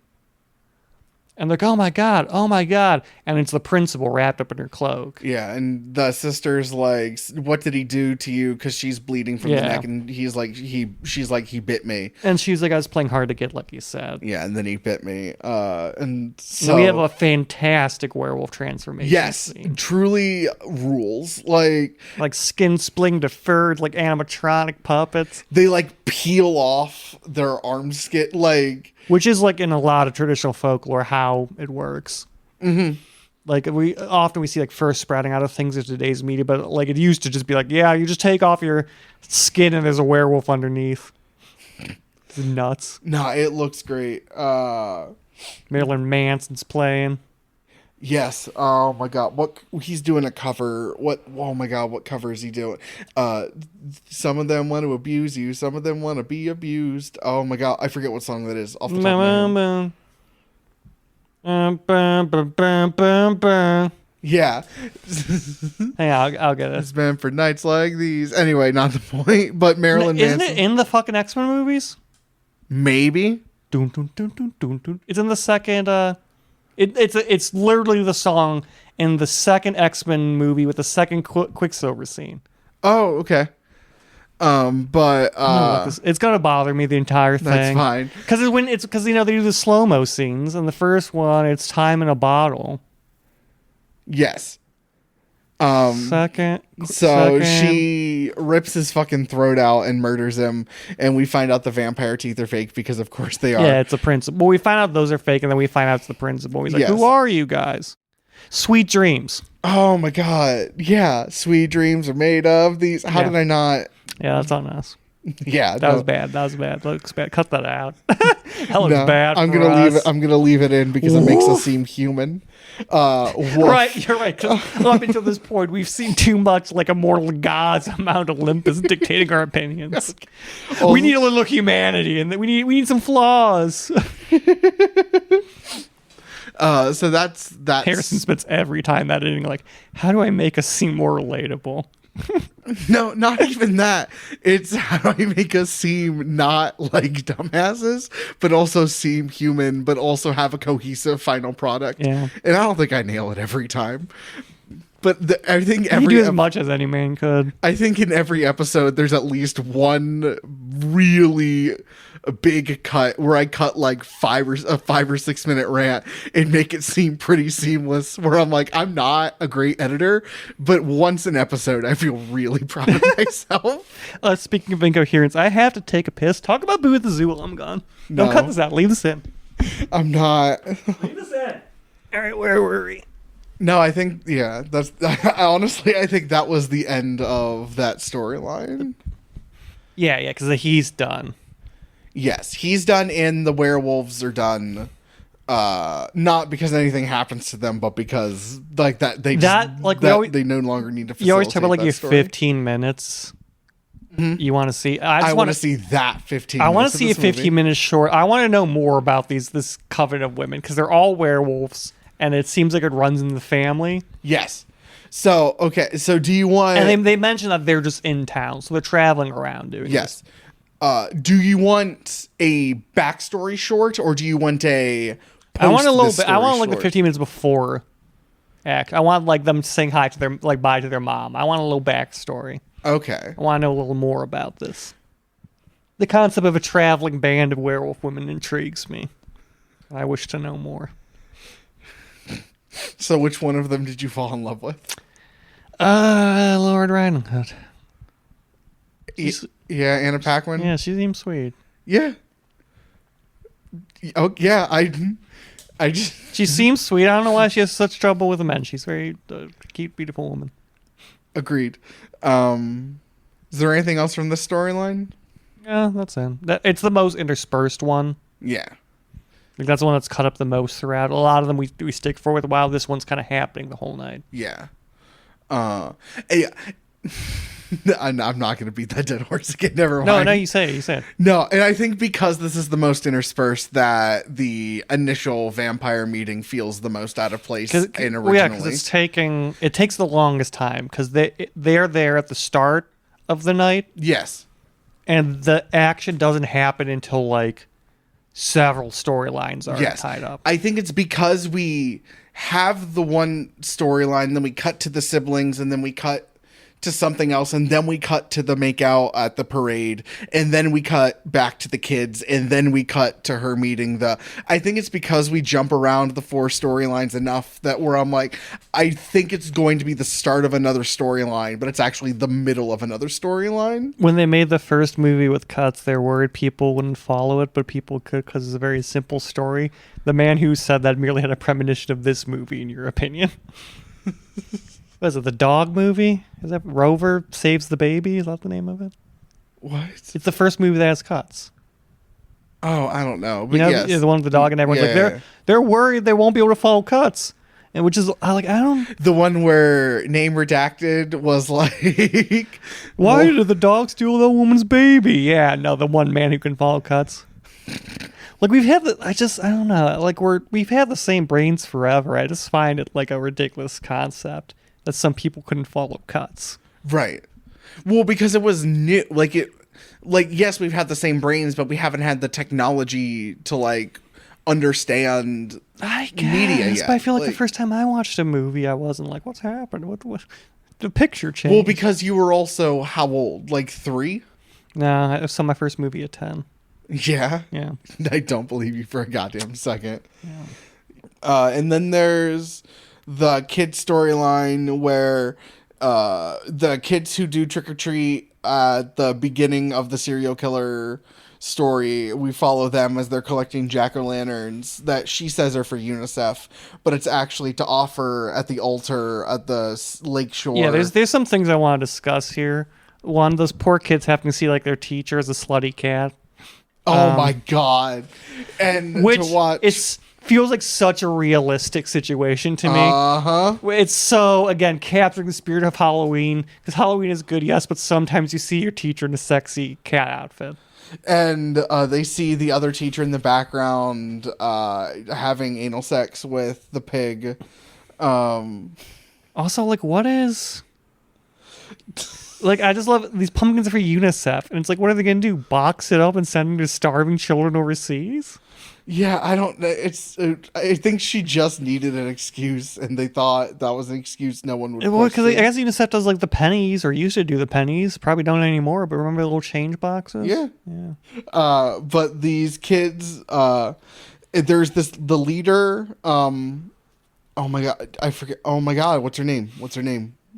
And they're like, oh my God. And it's the principal wrapped up in her cloak. Yeah, and the sister's like, what did he do to you? Because she's bleeding from the neck. And she's like, he bit me. And she's like, I was playing hard to get, like you said. Yeah, and then he bit me. And so we have a fantastic werewolf transformation. Yes, scene. Truly rules. Like skin splitting to fur, like animatronic puppets. They like peel off their arms, like Which is like in a lot of traditional folklore how it works. Mm-hmm. Like we see like first sprouting out of things in today's media, but like it used to just be like, yeah, you just take off your skin and there's a werewolf underneath. It's nuts. No, it looks great. Marilyn Manson's playing. Yes. Oh my God. What he's doing a cover. Oh my God. What cover is he doing? Some of them want to abuse you. Some of them want to be abused. Oh my God. I forget what song that is off the top of my head. Yeah. Hey, I'll get it. It's been for nights like these. Anyway, not the point. But Marilyn Isn't Manson. it in the fucking X-Men movies? Maybe. Dun, dun, dun, dun, dun, dun. It's in the second. It's literally the song in the second X-Men movie with the second Quicksilver scene. Oh, okay. But it's gonna bother me the entire thing. That's fine. Because they do the slow-mo scenes. In the first one, it's time in a bottle. Yes. Second. She rips his fucking throat out and murders him, and we find out the vampire teeth are fake because, of course, they are. Yeah, it's a principal. Well, we find out those are fake, and then we find out it's the principal. He's like, Yes. "Who are you guys?" Sweet dreams. Oh my God! Yeah, sweet dreams are made of these. How did I not? Yeah, that's on us. Yeah, That was bad. That looks bad. Cut that out. That looks bad. I'm for gonna us. leave it. I'm gonna leave it in because it makes us seem human. Woof. Right, you're right. 'Cause up until this point, we've seen too much like immortal gods on Mount Olympus dictating our opinions. We need a little humanity, and we need some flaws. So that's Harrison spends every time editing like, how do I make us seem more relatable? No, not even that. It's how do I make us seem not like dumbasses, but also seem human, but also have a cohesive final product. Yeah. And I don't think I nail it every time. But I think You do as much as any man could. I think in every episode there's at least one really big cut where I cut like 5 or 6 minute rant and make it seem pretty seamless, where I'm like, I'm not a great editor, but once an episode I feel really proud of myself. Speaking of incoherence, I have to take a piss. Talk about Boo at the Zoo while I'm gone. No. Don't cut this out. Leave this in. I'm not. Leave this in. All right, where were we? No, I think that's honestly I think that was the end of that storyline. Yeah, because he's done. Yes, he's done, and the werewolves are done. Not because anything happens to them, but because like that they they no longer need to. You always talk about like your story. 15 minutes. Mm-hmm. You want to see? I want to see that 15. I want to see a 15-minute short. I want to know more about this coven of women because they're all werewolves, and it seems like it runs in the family. Yes. So okay. So do you want? And they mention that they're just in town, so they're traveling around doing. Yes. This. Do you want a backstory short, or do you want a? I want a little bit. I want like short? the 15 minutes before act. I want like them saying hi to their bye to their mom. I want a little backstory. Okay. I want to know a little more about this. The concept of a traveling band of werewolf women intrigues me. I wish to know more. So, which one of them did you fall in love with? Lord Riding Hood. Yeah, Anna Paquin. Yeah, she seems sweet. Yeah. Oh yeah, I just she seems sweet. I don't know why she has such trouble with men. She's very cute, beautiful woman. Agreed. Is there anything else from this storyline? Yeah, that's it. It's the most interspersed one. Yeah. Like that's the one that's cut up the most throughout. A lot of them we stick for with a while. This one's kind of happening the whole night. Yeah. Yeah. I'm not going to beat that dead horse again. Never mind. No, you say it. No, and I think because this is the most interspersed that the initial vampire meeting feels the most out of place in originally. Well, yeah, because it takes the longest time because they're there at the start of the night. Yes. And the action doesn't happen until like several storylines are tied up. I think it's because we have the one storyline, then we cut to the siblings, and then we cut to something else, and then we cut to the makeout at the parade, and then we cut back to the kids, and then we cut to her meeting the. I think it's because we jump around the 4 storylines enough that where I'm like, I think it's going to be the start of another storyline, but it's actually the middle of another storyline. When they made the first movie with cuts, they were worried people wouldn't follow it, but people could because it's a very simple story. The man who said that merely had a premonition of this movie, in your opinion. What is it, the dog movie? Is that Rover Saves the Baby? Is that the name of it? What? It's the first movie that has cuts. Oh, I don't know. But You know, yes. the one with the dog and everyone's Yeah. like, they're worried they won't be able to follow cuts. And which is, I don't... The one where name redacted was like... Why did the dog steal that woman's baby? Yeah, no, the one man who can follow cuts. Like, we've had I don't know. Like, we've had the same brains forever. I just find it like a ridiculous concept that some people couldn't follow cuts. Right. Well, because it was new. Like, yes, we've had the same brains, but we haven't had the technology to, like, understand I guess, media yet. but I feel like the Like- first time I watched a movie, I wasn't like, what's happened? What? The picture changed. Well, because you were also how old? Like 3? No, I saw my first movie at 10. Yeah. Yeah. I don't believe you for a goddamn second. Yeah. And then there's the kid storyline where the kids who do trick or treat at the beginning of the serial killer story, we follow them as they're collecting jack-o'-lanterns that she says are for UNICEF, but it's actually to offer at the altar at the lake shore. Yeah, there's some things I want to discuss here. One, those poor kids having to see like their teacher as a slutty cat. Oh my god. And Which to watch it feels like such a realistic situation to me. Uh-huh. It's so, again, capturing the spirit of Halloween. Because Halloween is good, yes, but sometimes you see your teacher in a sexy cat outfit. And they see the other teacher in the background having anal sex with the pig. Also, like, what is... Like, I just love... These pumpkins are for UNICEF. And it's like, what are they going to do? Box it up and send them to starving children overseas? Yeah, I don't know. I think she just needed an excuse, and they thought that was an excuse no one would Well, because I question. guess UNICEF does, like, the pennies, or used to do the pennies. Probably don't anymore, but remember the little change boxes? Yeah. Yeah. But these kids, there's the leader. Oh my god, I forget. Oh my god, what's her name?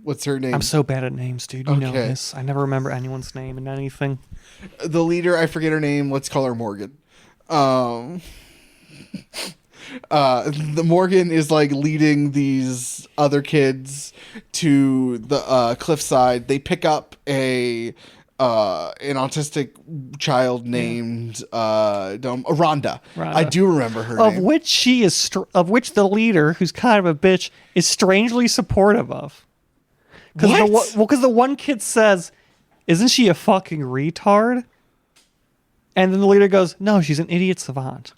I'm so bad at names, dude. You know Okay. this. I never remember anyone's name in anything. The leader, I forget her name. Let's call her Morgan. The Morgan is like leading these other kids to the cliffside. They pick up an autistic child named Rhonda. I do remember her Of name. which of which the leader, who's kind of a bitch, is strangely supportive of. What? Because the one kid says, "Isn't she a fucking retard?" And then the leader goes, "No, she's an idiot savant."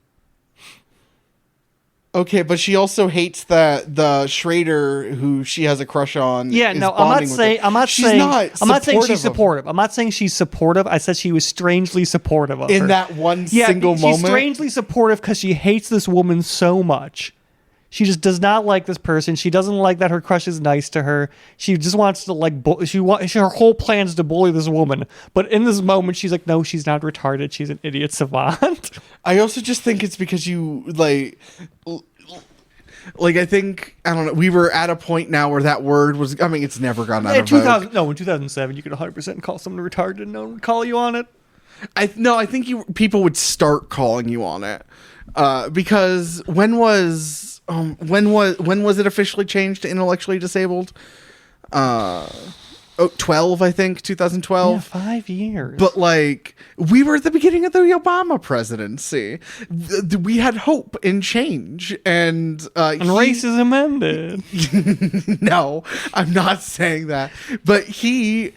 Okay, but she also hates that the Schrader, who she has a crush on. Yeah, is no, I'm not bonding with saying. her. I'm not She's saying. not I'm not saying she's supportive of supportive. I'm not saying she's supportive. I said she was strangely supportive of her. in that one Yeah, single she's moment. strangely supportive because she hates this woman so much. She just does not like this person. She doesn't like that her crush is nice to her. She just wants to like. Her whole plan is to bully this woman. But in this moment, she's like, no, she's not retarded. She's an idiot savant. I also just think it's because you like I think I don't know. We were at a point now where that word was. I mean, it's never gone out In of vogue. 2007, you could 100% call someone retarded and no one would call you on it. I think people would start calling you on it because when was it officially changed to intellectually disabled? 12, I think, 2012. Yeah, 5 years. But like we were at the beginning of the Obama presidency, we had hope and change, and racism ended. No, I'm not saying that. But he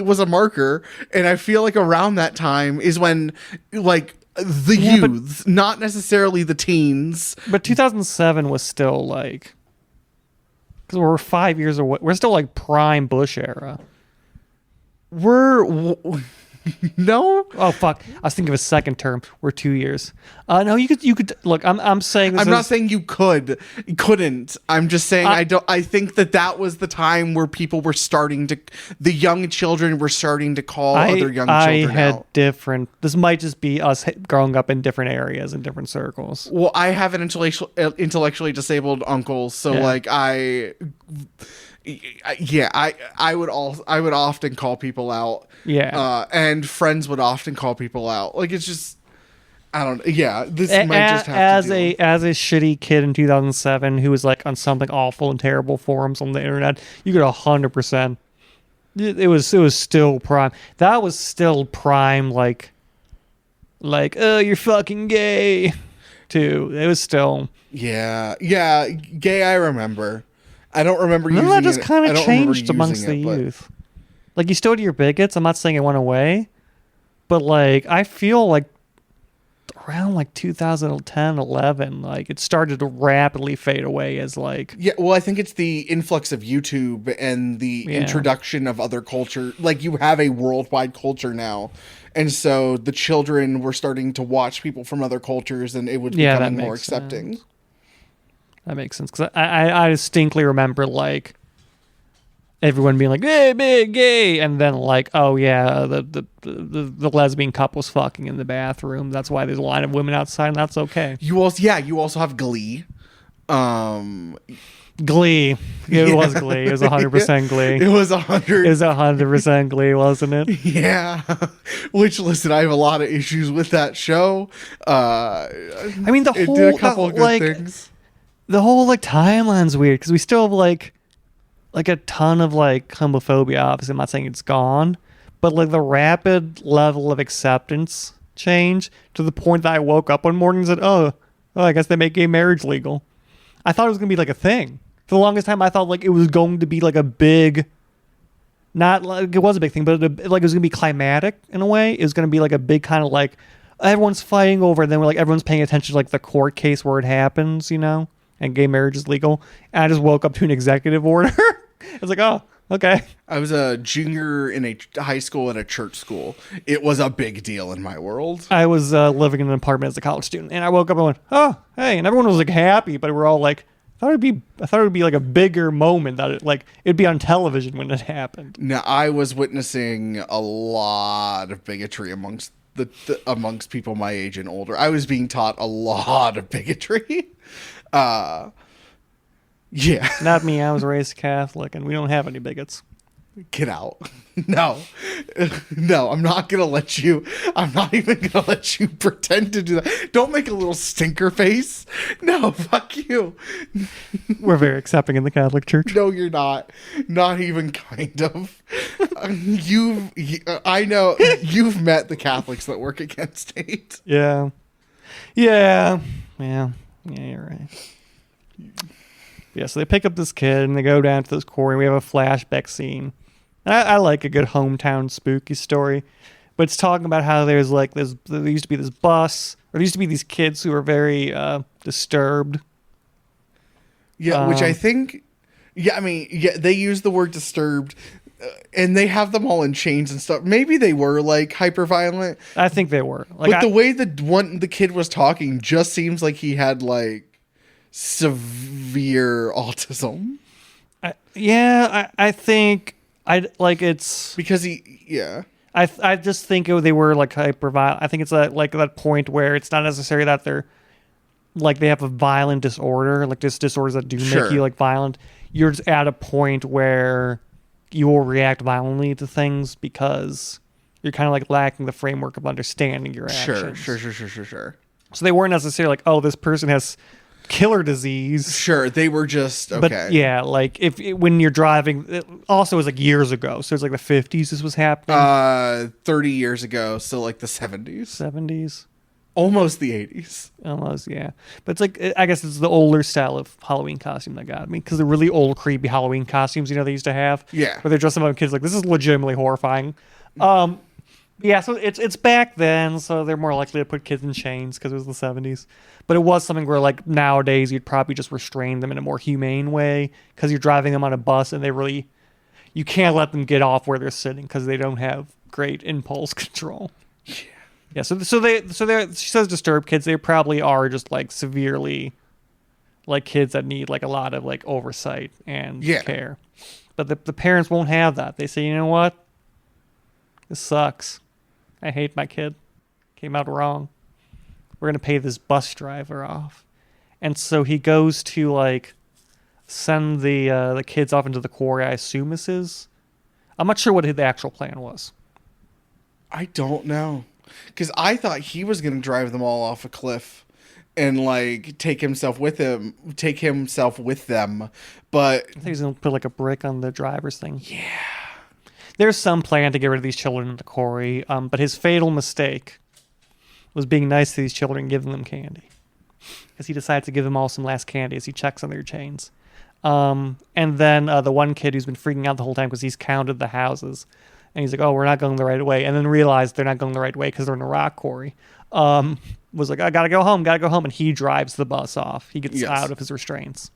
was a marker, and I feel like around that time is when like the youths, not necessarily the teens. But 2007 was still like, because we're 5 years away. We're still like prime Bush era. No, Oh fuck! I was thinking of a second term. We're 2 years. No, you could look. I'm saying this I'm not saying you couldn't. I'm just saying I don't. I think that was the time where people were starting to, the young children were starting to call other young children had out. different. This might just be us growing up in different areas and different circles. Well, I have an intellectually disabled uncle, so Yeah. like I would often call people out. Yeah. And friends would often call people out. Like, it's just, I don't. Yeah, this might just have to deal. As a shitty kid in 2007 who was like on something awful and terrible forums on the internet, you could 100%. It was still prime. That was still prime. Like oh, you're fucking gay. Too. It was still. Yeah, gay. I remember. I don't remember No, using that just it. kind I of don't remember changed amongst the using it, but- youth. Like, you still do your bigots. I'm not saying it went away, but like I feel like around like 2010, 11, like it started to rapidly fade away as like. Yeah, well, I think it's the influx of YouTube and the introduction of other culture. Like, you have a worldwide culture now. And so the children were starting to watch people from other cultures, and it was becoming more accepting. Sense. That makes sense. Because I distinctly remember like everyone being like, "Hey, big gay," and then like, "Oh yeah, the lesbian couple's fucking in the bathroom. That's why there's a line of women outside, and that's okay." You also have Glee. Glee. It was Glee. It was 100% Glee. It was 100. It was 100% Glee, wasn't it? Yeah. Which, listen, I have a lot of issues with that show. I mean, the it whole did a couple of good like things. the whole like timeline's weird because we still have like a ton of like homophobia. Obviously, I'm not saying it's gone, but like the rapid level of acceptance change to the point that I woke up one morning and said, "Oh, I guess they make gay marriage legal." I thought it was gonna be like a thing. For the longest time, I thought like it was going to be like a big, not like it was a big thing, but like it was gonna be climatic in a way. It was gonna be like a big kind of like everyone's fighting over, and then we're like everyone's paying attention to like the court case where it happens, you know, and gay marriage is legal. And I just woke up to an executive order. I was like, oh, okay. I was a junior in a high school and a church school. It was a big deal in my world. I was living in an apartment as a college student, and I woke up and went, oh, hey, and everyone was like happy, but we're all like, I thought it would be like a bigger moment that it'd be on television when it happened. Now, I was witnessing a lot of bigotry amongst amongst people my age and older. I was being taught a lot of bigotry. Yeah. Not me. I was raised Catholic, and we don't have any bigots. Get out. No, I'm not going to let you. I'm not even going to let you pretend to do that. Don't make a little stinker face. No, fuck you. We're very accepting in the Catholic Church. No, you're not. Not even kind of. I know you've met the Catholics that work against state. Yeah. Yeah. Yeah. Yeah, you're right. Yeah, so they pick up this kid and they go down to this quarry and we have a flashback scene. And I like a good hometown spooky story. But it's talking about how there used to be this bus, or there used to be these kids who were very disturbed. Yeah, which I think, they use the word disturbed, and they have them all in chains and stuff. Maybe they were like hyper violent. I think they were. Like, but the way the kid was talking just seems like he had like severe autism. I think it's because I just think they were like hyper violent. I think it's like that point where it's not necessarily that they're like they have a violent disorder, like just disorders that do make you like violent. You're just at a point where you will react violently to things because you're kind of like lacking the framework of understanding your actions. Sure. So they weren't necessarily like, oh, this person has killer disease. Sure, they were just okay. But yeah, like when you're driving, it also was like years ago. So it's like the 50s this was happening. 30 years ago, so like the 70s. 70s. Almost the 80s. Almost, yeah. But it's like, I guess it's the older style of Halloween costume that got me. Because the really old, creepy Halloween costumes, they used to have. Yeah. Where they're dressing up kids like, this is legitimately horrifying. Yeah, so it's back then, so they're more likely to put kids in chains because it was the 70s. But it was something where, like, nowadays you'd probably just restrain them in a more humane way because you're driving them on a bus and you can't let them get off where they're sitting because they don't have great impulse control. Yeah. So they she says disturbed kids. They probably are just like severely, like kids that need like a lot of like oversight and care. But the parents won't have that. They say, you know what? This sucks. I hate my kid. Came out wrong. We're gonna pay this bus driver off. And so he goes to like send the kids off into the quarry. I assume this is. I'm not sure what the actual plan was. I don't know, because I thought he was gonna drive them all off a cliff and like take himself with them. But I think he's gonna put like a brick on the driver's thing. Yeah. There's some plan to get rid of these children in the quarry, but his fatal mistake was being nice to these children and giving them candy. Because he decides to give them all some last candy as he checks on their chains. And then the one kid who's been freaking out the whole time because he's counted the houses. And he's like, oh, we're not going the right way. And then realized they're not going the right way because they're in a rock quarry. Was like, I gotta go home. And he drives the bus off. He gets out of his restraints.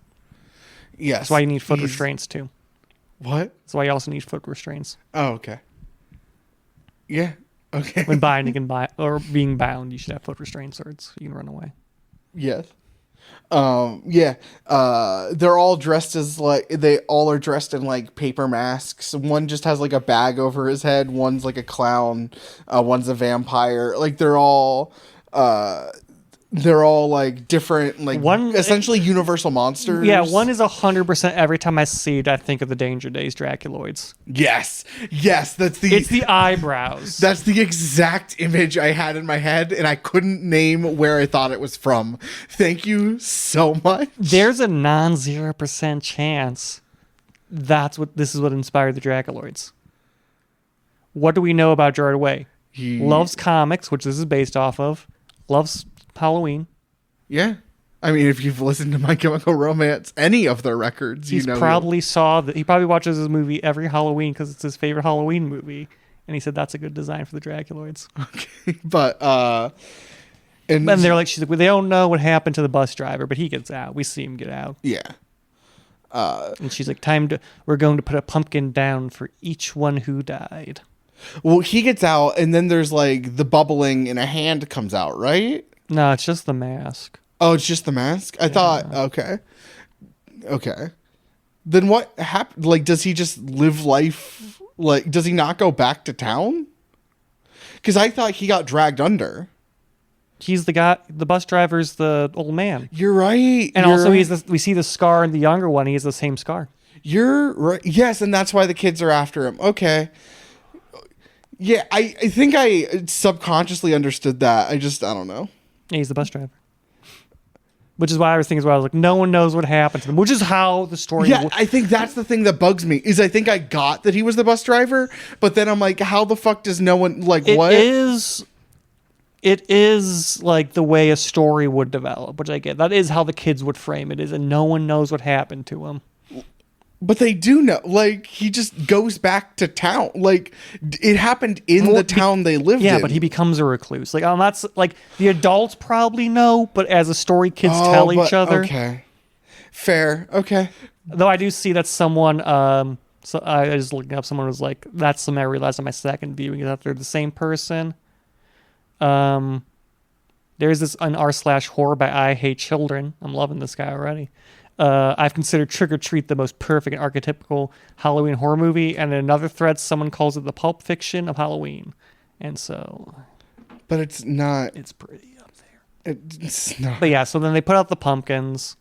Yes. That's why you need foot restraints too. What? That's why you also need foot restraints. Oh, okay. Yeah. Okay. When being bound, you should have foot restraints or you can run away. Yes. Yeah. They're all dressed as they all are dressed in like paper masks. One just has like a bag over his head. One's like a clown. One's a vampire. Like they're all like different, like essentially universal monsters. Yeah, one is 100%. Every time I see it, I think of the Danger Days Draculoids. Yes, it's the eyebrows. That's the exact image I had in my head, and I couldn't name where I thought it was from. Thank you so much. There's a non-0% chance this is what inspired the Draculoids. What do we know about Gerard Way? He loves comics, which this is based off of. Loves Halloween. Yeah. I mean, if you've listened to My Chemical Romance, any of their records, he probably watches this movie every Halloween because it's his favorite Halloween movie. And he said that's a good design for the Draculoids. Okay. But, and they're like, she's like, well, they don't know what happened to the bus driver, but he gets out. We see him get out. Yeah. And she's like, we're going to put a pumpkin down for each one who died. Well, he gets out, and then there's like the bubbling, and a hand comes out, right? No, it's just the mask. Oh, it's just the mask? I thought, okay. Then what happened? Like, does he just live life? Like, does he not go back to town? Because I thought he got dragged under. He's the guy, the bus driver's the old man. You're right. And also we see the scar in the younger one. He has the same scar. You're right. Yes, and that's why the kids are after him. Okay. Yeah, I think I subconsciously understood that. I don't know. Yeah, he's the bus driver. Which is why I was thinking as well. I was like, no one knows what happened to them. Which is how the story... Yeah, I think that's the thing that bugs me. Is I think I got that he was the bus driver, but then I'm like, how the fuck does no one... Like, what? It is like the way a story would develop, which I get. That is how the kids would frame it, and no one knows what happened to him. But they do know. Like, he just goes back to town. Like, it happened in the town they lived in. Yeah, but he becomes a recluse. Like, that's like the adults probably know, but as a story, kids tell each other. Okay, fair. Okay. Though I do see that someone. So I was looking up. Someone was like, "That's something I realized on my second viewing is that they're the same person." There's this on r/horror by I Hate Children. I'm loving this guy already. I've considered Trick or Treat the most perfect and archetypical Halloween horror movie, and in another thread, someone calls it the Pulp Fiction of Halloween. And so... But it's not... It's pretty up there. It's not... But yeah, so then they put out the pumpkins.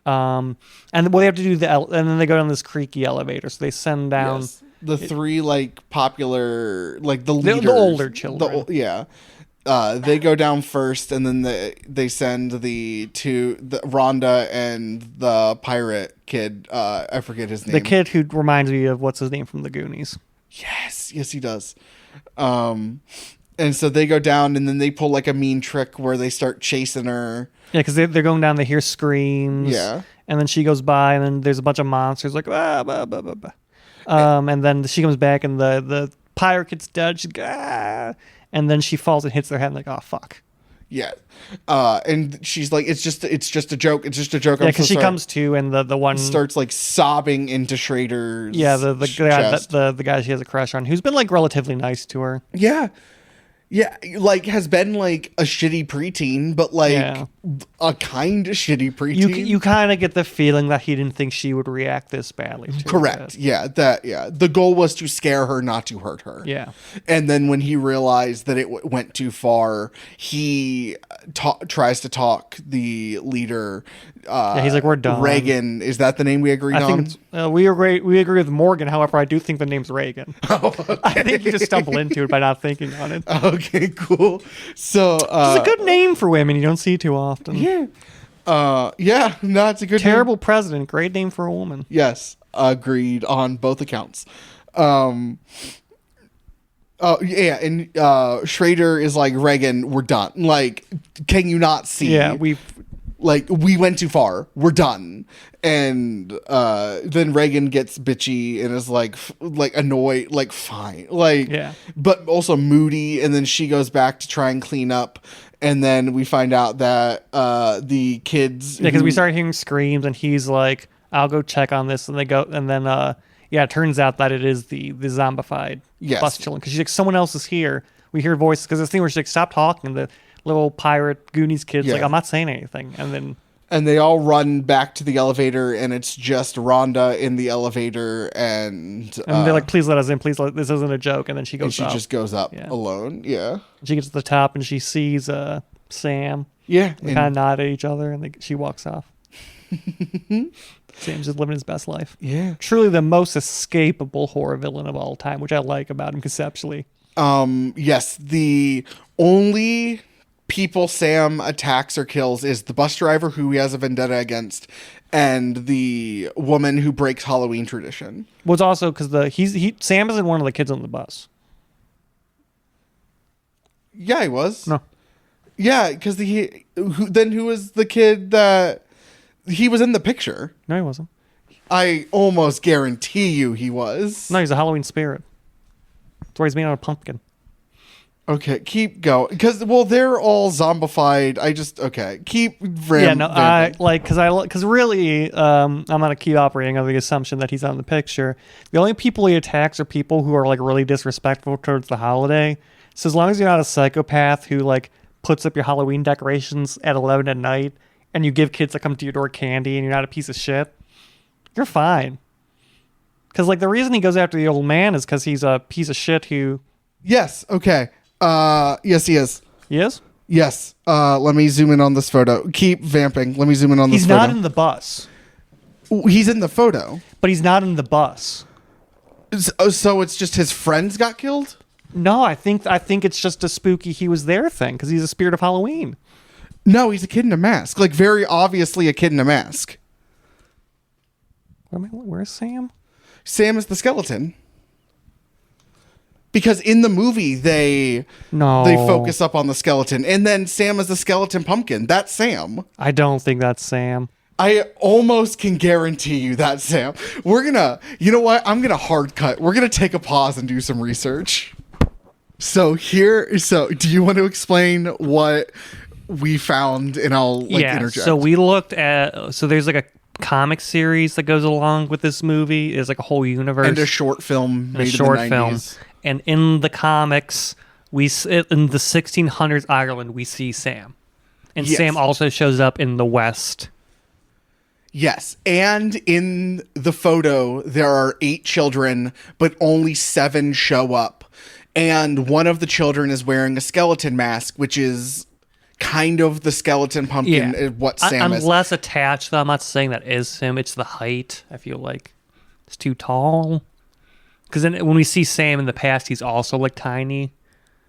And they have to do and then they go down this creaky elevator, so they send down... Yes. The three, popular... the leaders. The older children. They go down first, and then they send the Rhonda and the pirate kid. I forget his name. The kid who reminds me of what's his name from the Goonies. Yes, he does. And so they go down, and then they pull a mean trick where they start chasing her. Yeah, because they're going down. They hear screams. Yeah, and then she goes by, and then there's a bunch of monsters bah, bah, bah, bah, bah. And then she comes back, and the pirate kid's dead. She's and then she falls and hits their head, and oh, fuck. Yeah. And she's like, it's just a joke. It's just a joke. Yeah, I'm because so she sorry." comes to, and the one Starts like sobbing into Schrader's the guy chest. the guy she has a crush on, who's been like relatively nice to her. Yeah. Yeah, like has been like a shitty preteen, but like Yeah. a kind of shitty preteen. You kind of get the feeling that he didn't think she would react this badly to Correct. it. Yeah, the goal was to scare her, not to hurt her. Yeah. And then when he realized that it went too far, he tries to talk the leader. He's like, "We're done." Reagan, is that the name we agreed I on? think it's, we agree with Morgan. However, I do think the name's Reagan. I think you just stumble into it by not thinking on it. Okay, cool. So It's a good name for women. You don't see too often. yeah. Yeah, no, it's a good Terrible name. president. Great name for a woman. Yes, agreed on both accounts. Oh yeah, and Schrader is like, Reagan, we're done. Like, can you not see? Yeah, we went too far. We're done. And then Reagan gets bitchy and is like annoyed, like fine, like Yeah. but also moody. And then she goes back to try and clean up. And then we find out that the kids, Yeah, because we start hearing screams, and he's like, "I'll go check on this," and they go, and then it turns out that it is the zombified bus children, because she's like, "Someone else is here." We hear voices, because this thing where she's like, "Stop talking," and the little pirate Goonies kid's like, "I'm not saying anything," and they all run back to the elevator, and it's just Rhonda in the elevator, and they're like, "Please let us in, please. This isn't a joke." And then she and goes she up. just goes up Yeah. alone. Yeah, She gets to the top, and she sees Sam. yeah. They kind of nod at each other, and she walks off. Sam's just living his best life. Yeah. Truly the most escapable horror villain of all time, which I like about him conceptually. Yes, the only people Sam attacks or kills is the bus driver who he has a vendetta against, and the woman who breaks Halloween tradition. Was also because Sam isn't one of the kids on the bus. Yeah, he was. No. Yeah, because who was the kid that he was in the picture? No, he wasn't. I almost guarantee you he was. No, he's a Halloween spirit. That's why he's made out of pumpkin. Okay, keep going. Because, they're all zombified. Keep because really, I'm gonna keep operating on the assumption that he's on the picture. The only people he attacks are people who are like really disrespectful towards the holiday. So as long as you're not a psychopath who like puts up your Halloween decorations at 11 at night, and you give kids that come to your door candy, and you're not a piece of shit, you're fine. Because like the reason he goes after the old man is because he's a piece of shit who. Yes. Okay. Yes, he is. He is? Yes. Let me zoom in on this photo. Keep vamping. Let me zoom in on this photo. He's not in the bus. He's in the photo. But he's not in the bus. So it's just his friends got killed? No, I think it's just a spooky he was there thing, because he's a spirit of Halloween. No, he's a kid in a mask. Like, very obviously a kid in a mask. Where's Sam? Sam is the skeleton. Because in the movie, they focus up on the skeleton. And then Sam is the skeleton pumpkin. That's Sam. I don't think that's Sam. I almost can guarantee you that's Sam. You know what? I'm going to hard cut. We're going to take a pause and do some research. So do you want to explain what we found, and I'll interject? So we looked at, there's like a comic series that goes along with this movie. It's like a whole universe. And a short film made in the 90s. And in the comics, in the 1600s Ireland, we see Sam. And Yes. Sam also shows up in the West. Yes, and in the photo, there are 8 children, but only 7 show up. And one of the children is wearing a skeleton mask, which is kind of the skeleton pumpkin, what Sam I'm is. less attached, though. I'm not saying that is him. It's the height. I feel like it's too tall. Because then when we see Sam in the past, he's also like tiny.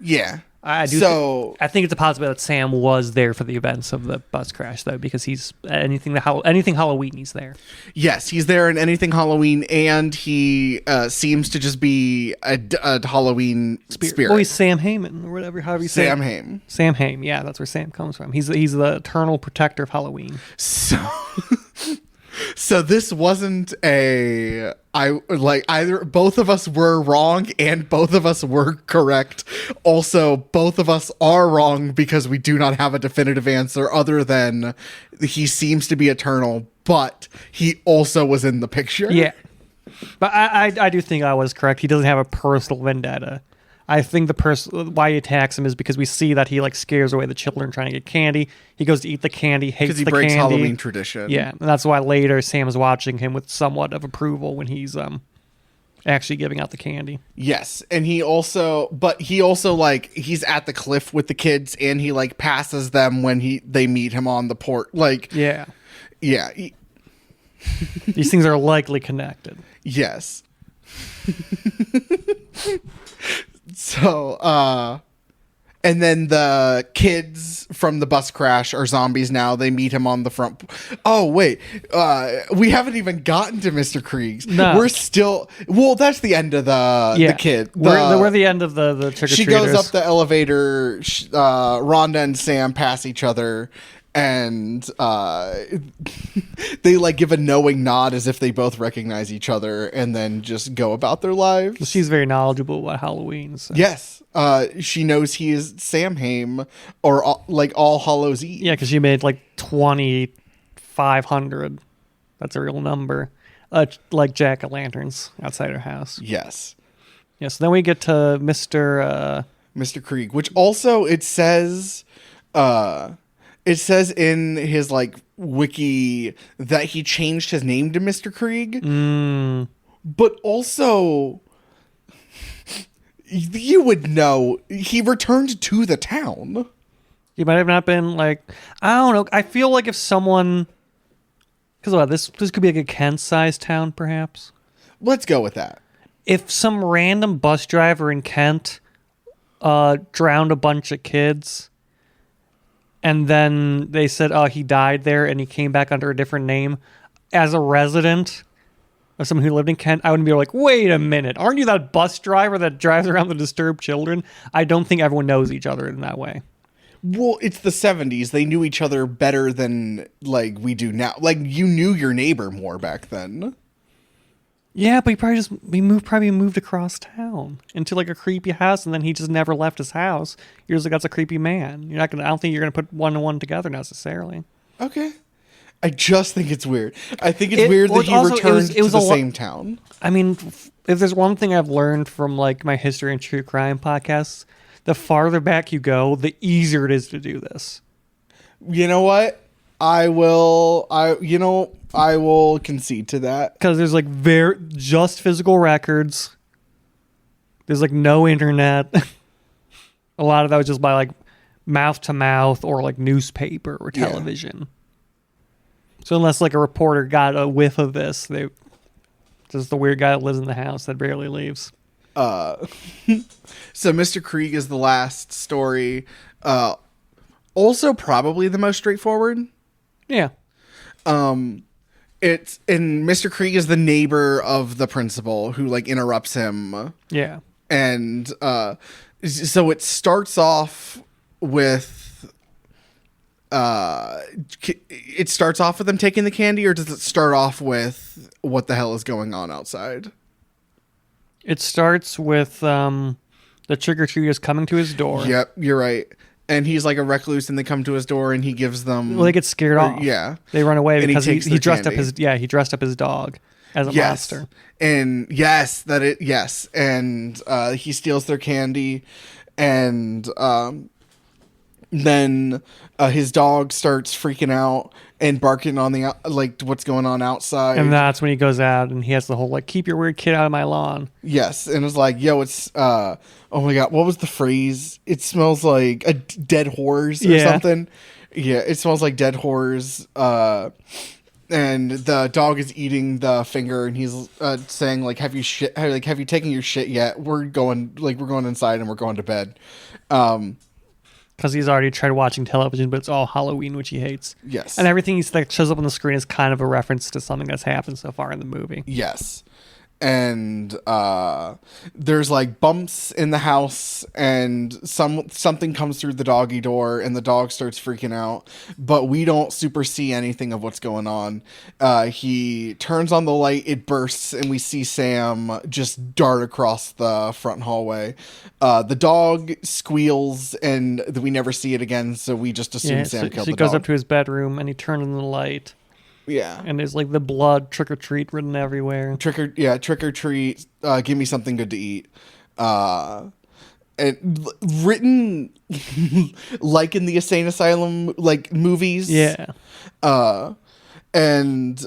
Yeah. I think it's a possibility that Sam was there for the events of the bus crash, though, because he's anything Halloween, he's there. Yes, he's there in anything Halloween, and he seems to just be a Halloween spirit. Oh, he's Sam Hammond, or whatever, however you say it. Sam Hamm. Sam Hamm, yeah, that's where Sam comes from. He's the eternal protector of Halloween. So this wasn't either both of us were wrong and both of us were correct. Also, both of us are wrong because we do not have a definitive answer other than he seems to be eternal, but he also was in the picture. Yeah. But I do think I was correct. He doesn't have a personal vendetta. I think why he attacks him is because we see that he like scares away the children trying to get candy. He goes to eat the candy, hates Because he the breaks candy. Halloween tradition. Yeah, and that's why later Sam is watching him with somewhat of approval when he's actually giving out the candy. Yes, and he also like he's at the cliff with the kids and he like passes them when they meet him on the port. Like Yeah. Yeah. These things are likely connected. Yes. So, and then the kids from the bus crash are zombies now. They meet him on the front. Oh, wait. We haven't even gotten to Mr. Krieg's. No. We're still... Well, that's the end of the kid. We're the end of the trick-or-treaters. She goes up the elevator. Rhonda and Sam pass each other. And they like give a knowing nod as if they both recognize each other and then just go about their lives. She's very knowledgeable about Halloween. So. Yes. She knows he is Samhain or like All Hallows Eve. Yeah, because she made like 2,500. That's a real number. Like jack-o'-lanterns outside her house. Yes. Yeah, so then we get to Mr. Krieg, which also it says in his like wiki that he changed his name to Mr. Krieg. But also you would know he returned to the town. He might have not been like, I don't know. I feel like if someone, because this could be like a Kent-sized town, perhaps. Let's go with that. If some random bus driver in Kent drowned a bunch of kids, and then they said, oh, he died there, and he came back under a different name, as a resident of someone who lived in Kent, I wouldn't be like, wait a minute, aren't you that bus driver that drives around the disturbed children? I don't think everyone knows each other in that way. Well, it's the 70s. They knew each other better than like we do now. Like you knew your neighbor more back then. Yeah, but he moved across town into like a creepy house, and then he just never left his house. You're just like, that's a creepy man. I don't think you're gonna put one and one together necessarily. Okay. I just think it's weird. I think it's weird that he returned to the same town. I mean, if there's one thing I've learned from like my history and true crime podcasts, the farther back you go, the easier it is to do this. You know what? I will concede to that. Because there's like just physical records. There's like no internet. A lot of that was just by like mouth to mouth or like newspaper or television. Yeah. So unless like a reporter got a whiff of this, just the weird guy that lives in the house that barely leaves. So Mr. Krieg is the last story. Also probably the most straightforward. Yeah. It's and Mr. Krieg is the neighbor of the principal who like interrupts him. Yeah. And so it starts off with them taking the candy, or does it start off with what the hell is going on outside? It starts with the trick-or-treaters coming to his door. Yep, you're right. And he's like a recluse, and they come to his door, and he gives them. Well, they get scared off. Yeah, they run away and because he dressed candy. he dressed up his dog as a monster. And and he steals their candy, and then his dog starts freaking out and barking on the like what's going on outside. And that's when he goes out and he has the whole like, keep your weird kid out of my lawn. Yes, and it's like, yo, it's oh my god, what was the phrase? It smells like a dead horse or something. Yeah, it smells like dead horse. And the dog is eating the finger, and he's saying like, have you taken your shit yet? We're going inside and we're going to bed. Because he's already tried watching television, but it's all Halloween, which he hates. Yes. And everything that shows up on the screen is kind of a reference to something that's happened so far in the movie. Yes. and there's like bumps in the house, and something comes through the doggy door, and the dog starts freaking out, but we don't super see anything of what's going on. He turns on the light, it bursts, and we see Sam just dart across the front hallway. The dog squeals, and we never see it again, so we just assume Sam killed the dog. He goes up to his bedroom and he turns on the light. Yeah. And there's like the blood trick or treat written everywhere. Trick or treat, give me something good to eat. And written like in the insane asylum like movies. Yeah. And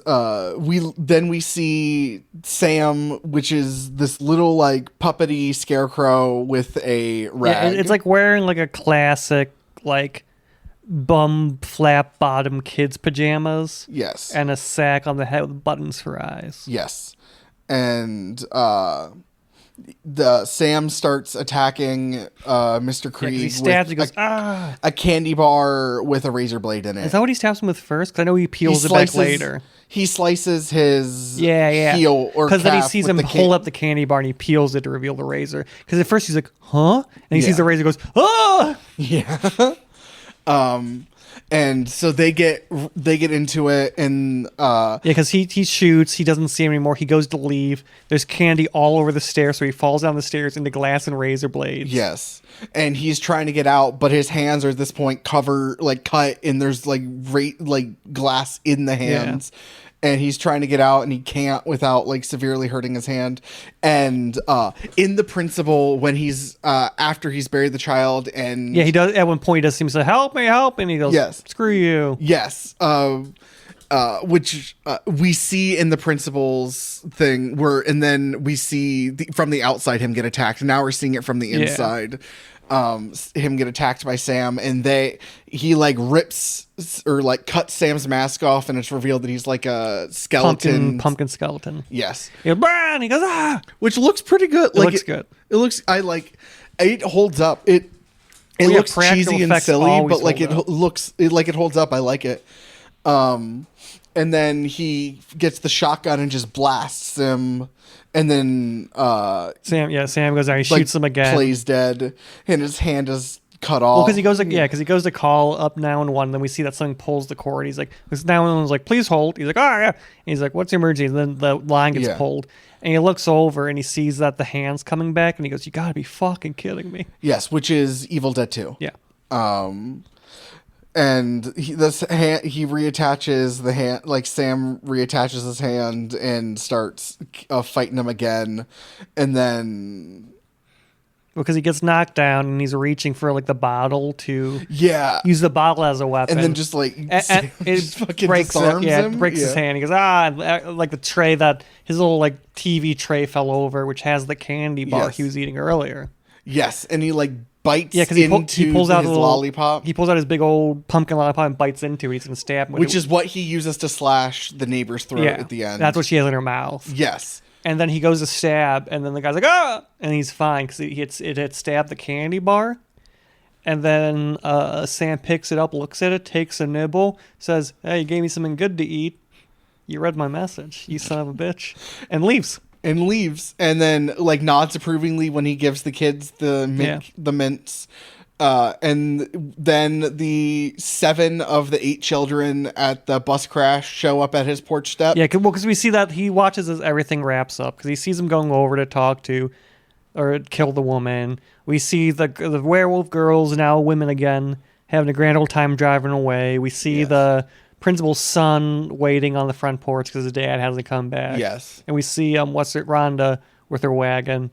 we see Sam, which is this little like puppety scarecrow with a rag. Yeah, it's like wearing like a classic like bum flap bottom kids pajamas. Yes. And a sack on the head with buttons for eyes. Yes. And the Sam starts attacking Mr. Krieg. He stabs. With he goes, ah! a candy bar with a razor blade in it. Is that what he stabs him with first? Because I know he peels it back later. He slices his heel or because then he calf sees with him hold up the candy bar and he peels it to reveal the razor. Because at first he's like, huh? And he sees the razor, goes, ah! Yeah. And so they get into it, and because he shoots, he doesn't see him anymore. He goes to leave. There's candy all over the stairs, so he falls down the stairs into glass and razor blades. Yes, and he's trying to get out, but his hands are at this point cut, and there's like glass in the hands. Yeah. And he's trying to get out, and he can't without like severely hurting his hand. And in the principal, when he's after he's buried the child, and he does at one point he does seem to say, help me, and he goes, yes, screw you. Yes, which we see in the principal's thing, and then we see from the outside him get attacked. Now we're seeing it from the inside. Him get attacked by Sam, and he like rips or like cuts Sam's mask off, and it's revealed that he's like a skeleton, pumpkin skeleton. Yes, he goes, ah, which looks pretty good. It looks good. It looks. It holds up. It looks cheesy and silly, but like it holds up. I like it. And then he gets the shotgun and just blasts him. And then Sam goes down. He shoots him again. Plays dead, and his hand is cut off. Well, because he goes to call up 911. Then we see that something pulls the cord. He's like, because 911's like, please hold. He's like, oh yeah. And he's like, what's the emergency? And then the line gets pulled, and he looks over and he sees that the hand's coming back, and he goes, you gotta be fucking kidding me. Yes, which is Evil Dead 2. Yeah. And he reattaches the hand, like Sam reattaches his hand and starts fighting him again, and then because he gets knocked down and he's reaching for like the bottle to use the bottle as a weapon, and then just like and it fucking breaks disarms him. It breaks his hand. He goes like the tray that his little like TV tray fell over, which has the candy bar he was eating earlier. Yes, and he like bites because he pulls out his lollipop. He pulls out his big old pumpkin lollipop and bites into it. He's gonna stab him, which is what he uses to slash the neighbor's throat at the end. That's what she has in her mouth. Yes. And then he goes to stab, and then the guy's like, ah! And he's fine because it had stabbed the candy bar. And then Sam picks it up, looks at it, takes a nibble, says, hey, you gave me something good to eat. You read my message, you son of a bitch. And leaves. And then like nods approvingly when he gives the kids the mints. And then the 7 of the 8 children at the bus crash show up at his porch step. Yeah, because we see that he watches as everything wraps up because he sees them going over to talk to or kill the woman. We see the werewolf girls, now women again, having a grand old time driving away. We see the principal's son waiting on the front porch because his dad hasn't come back. Yes. And we see Rhonda with her wagon.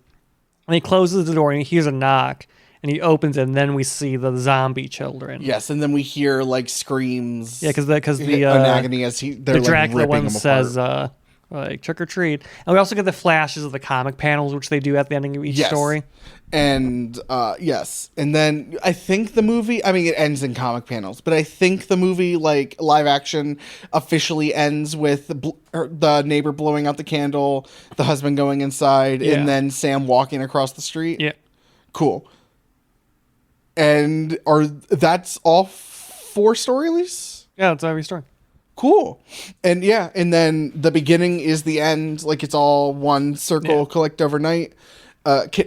And he closes the door and he hears a knock. And he opens it, and then we see the zombie children. Yes, and then we hear like screams. Yeah, because the in agony as they're the Dracula like, one ripping says him apart. Like trick or treat, and we also get the flashes of the comic panels, which they do at the ending of each story. And and then I think the movie. I mean, it ends in comic panels, but I think the movie, like live action, officially ends with the neighbor blowing out the candle, the husband going inside, and then Sam walking across the street. Yeah, cool. And that's all 4 stories? Yeah, that's every story. Cool. And yeah, and then the beginning is the end. Like it's all one circle collect overnight.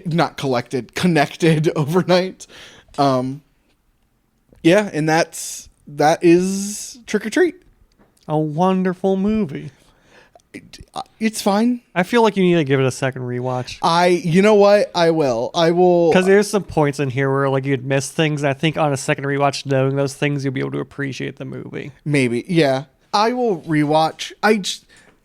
Not collected, connected overnight. Yeah, and that is Trick or Treat. A wonderful movie. It's fine. I feel like you need to give it a second rewatch. You know what? I will. Because there's some points in here where like you'd miss things. I think on a second rewatch, knowing those things, you'll be able to appreciate the movie. Maybe. Yeah. I will rewatch.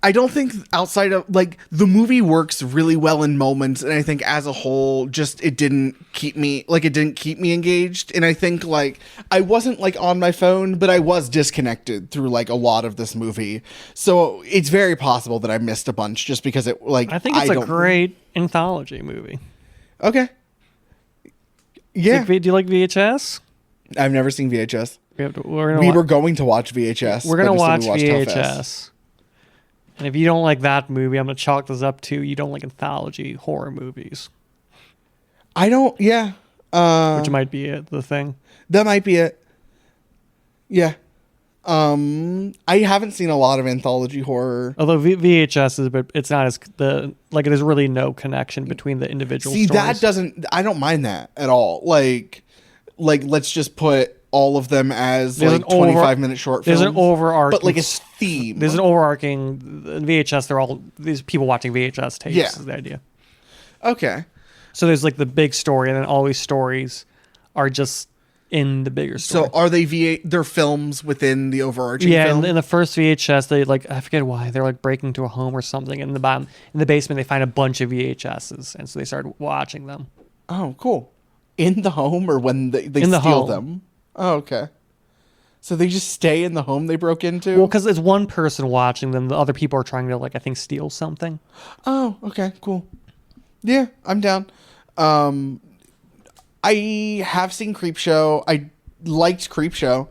I don't think outside of like the movie works really well in moments, and I think as a whole, just it didn't keep me engaged. And I think like I wasn't like on my phone, but I was disconnected through like a lot of this movie. So it's very possible that I missed a bunch just because it like I think it's a great anthology movie. Okay. Yeah. Do you like VHS? I've never seen VHS. We were going to watch VHS. We're gonna watch VHS. And if you don't like that movie, I'm going to chalk this up to you don't like anthology horror movies. I don't, yeah. Which might be the thing. That might be it. Yeah. I haven't seen a lot of anthology horror. Although VHS is, but it's not as there's really no connection between the individual stories. I don't mind that at all. Like let's just put all of them as there's like 25-minute short films. There's an overarching, but like a theme. There's an overarching VHS. They're all these people watching VHS tapes. Yeah. Is the idea. Okay. So there's like the big story, and then all these stories are just in the bigger story. So are they're films within the overarching film? Yeah, in the first VHS, they like, I forget why, they're like breaking to a home or something. In the basement, they find a bunch of VHSs, and so they started watching them. Oh, cool. In the home or when they steal them? Oh, okay. So they just stay in the home they broke into? Well, because it's one person watching them. The other people are trying to, like, I think, steal something. Oh, okay, cool. Yeah, I'm down. I have seen Creepshow. I liked Creepshow.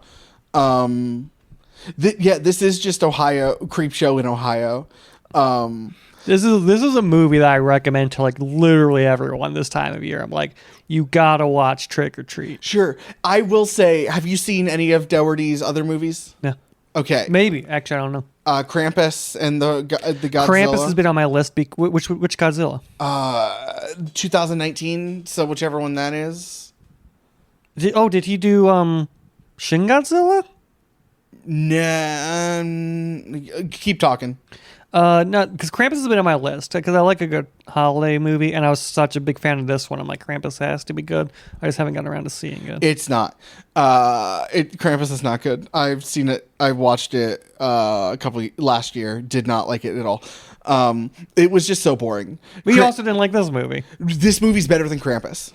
This is just Creepshow in Ohio. This is a movie that I recommend to like literally everyone this time of year. I'm like, you gotta watch Trick or Treat. Sure. I will say, have you seen any of Dougherty's other movies? No. Okay. Maybe. Actually, I don't know. Krampus and the Godzilla. Krampus has been on my list. Which Godzilla? 2019. So whichever one that is. Did he do Shin Godzilla? Nah. Keep talking. No, because Krampus has been on my list because I like a good holiday movie, and I was such a big fan of this one. I'm like, Krampus has to be good. I just haven't gotten around to seeing it. It's not. Krampus is not good. I've seen it. I watched it last year. Did not like it at all. It was just so boring. But you also didn't like this movie. This movie's better than Krampus.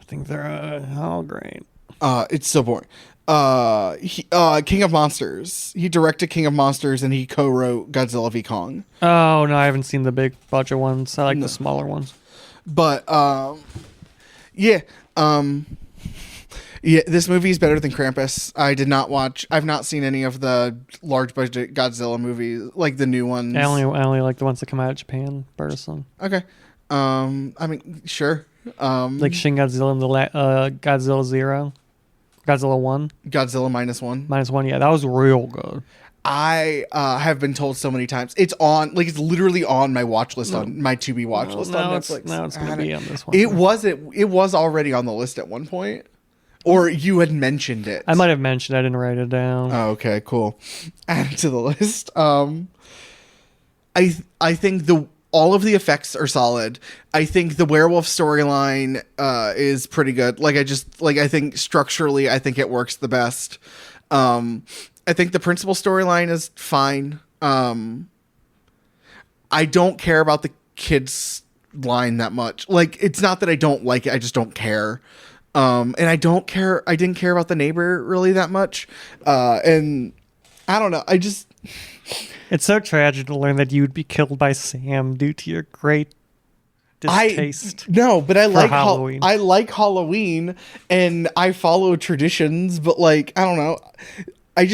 I think they're all great. It's so boring. King of Monsters. He directed King of Monsters and he co-wrote Godzilla v Kong. Oh no, I haven't seen the big budget ones. I like the smaller ones. But yeah. Yeah, this movie is better than Krampus. I've not seen any of the large budget Godzilla movies, like the new ones. I only like the ones that come out of Japan, personally. Okay. I mean, sure. Like Shin Godzilla and the Godzilla Zero. Godzilla 1? Godzilla -1. -1, yeah. That was real good. I have been told so many times. It's literally on my watch list, on my to be watch list on Netflix. Now it's going to be on this one. It was already on the list at one point. Or you had mentioned it. I might have mentioned it. I didn't write it down. Oh, okay, cool. Add it to the list. I think all of the effects are solid. I think the werewolf storyline is pretty good. I think structurally, I think it works the best. I think the principal storyline is fine. I don't care about the kids line that much. It's not that I don't like it. I just don't care. And I didn't care about the neighbor really that much. And I don't know. It's so tragic to learn that you would be killed by Sam due to your great distaste. But I like Halloween. I like Halloween and I follow traditions, but I don't know. I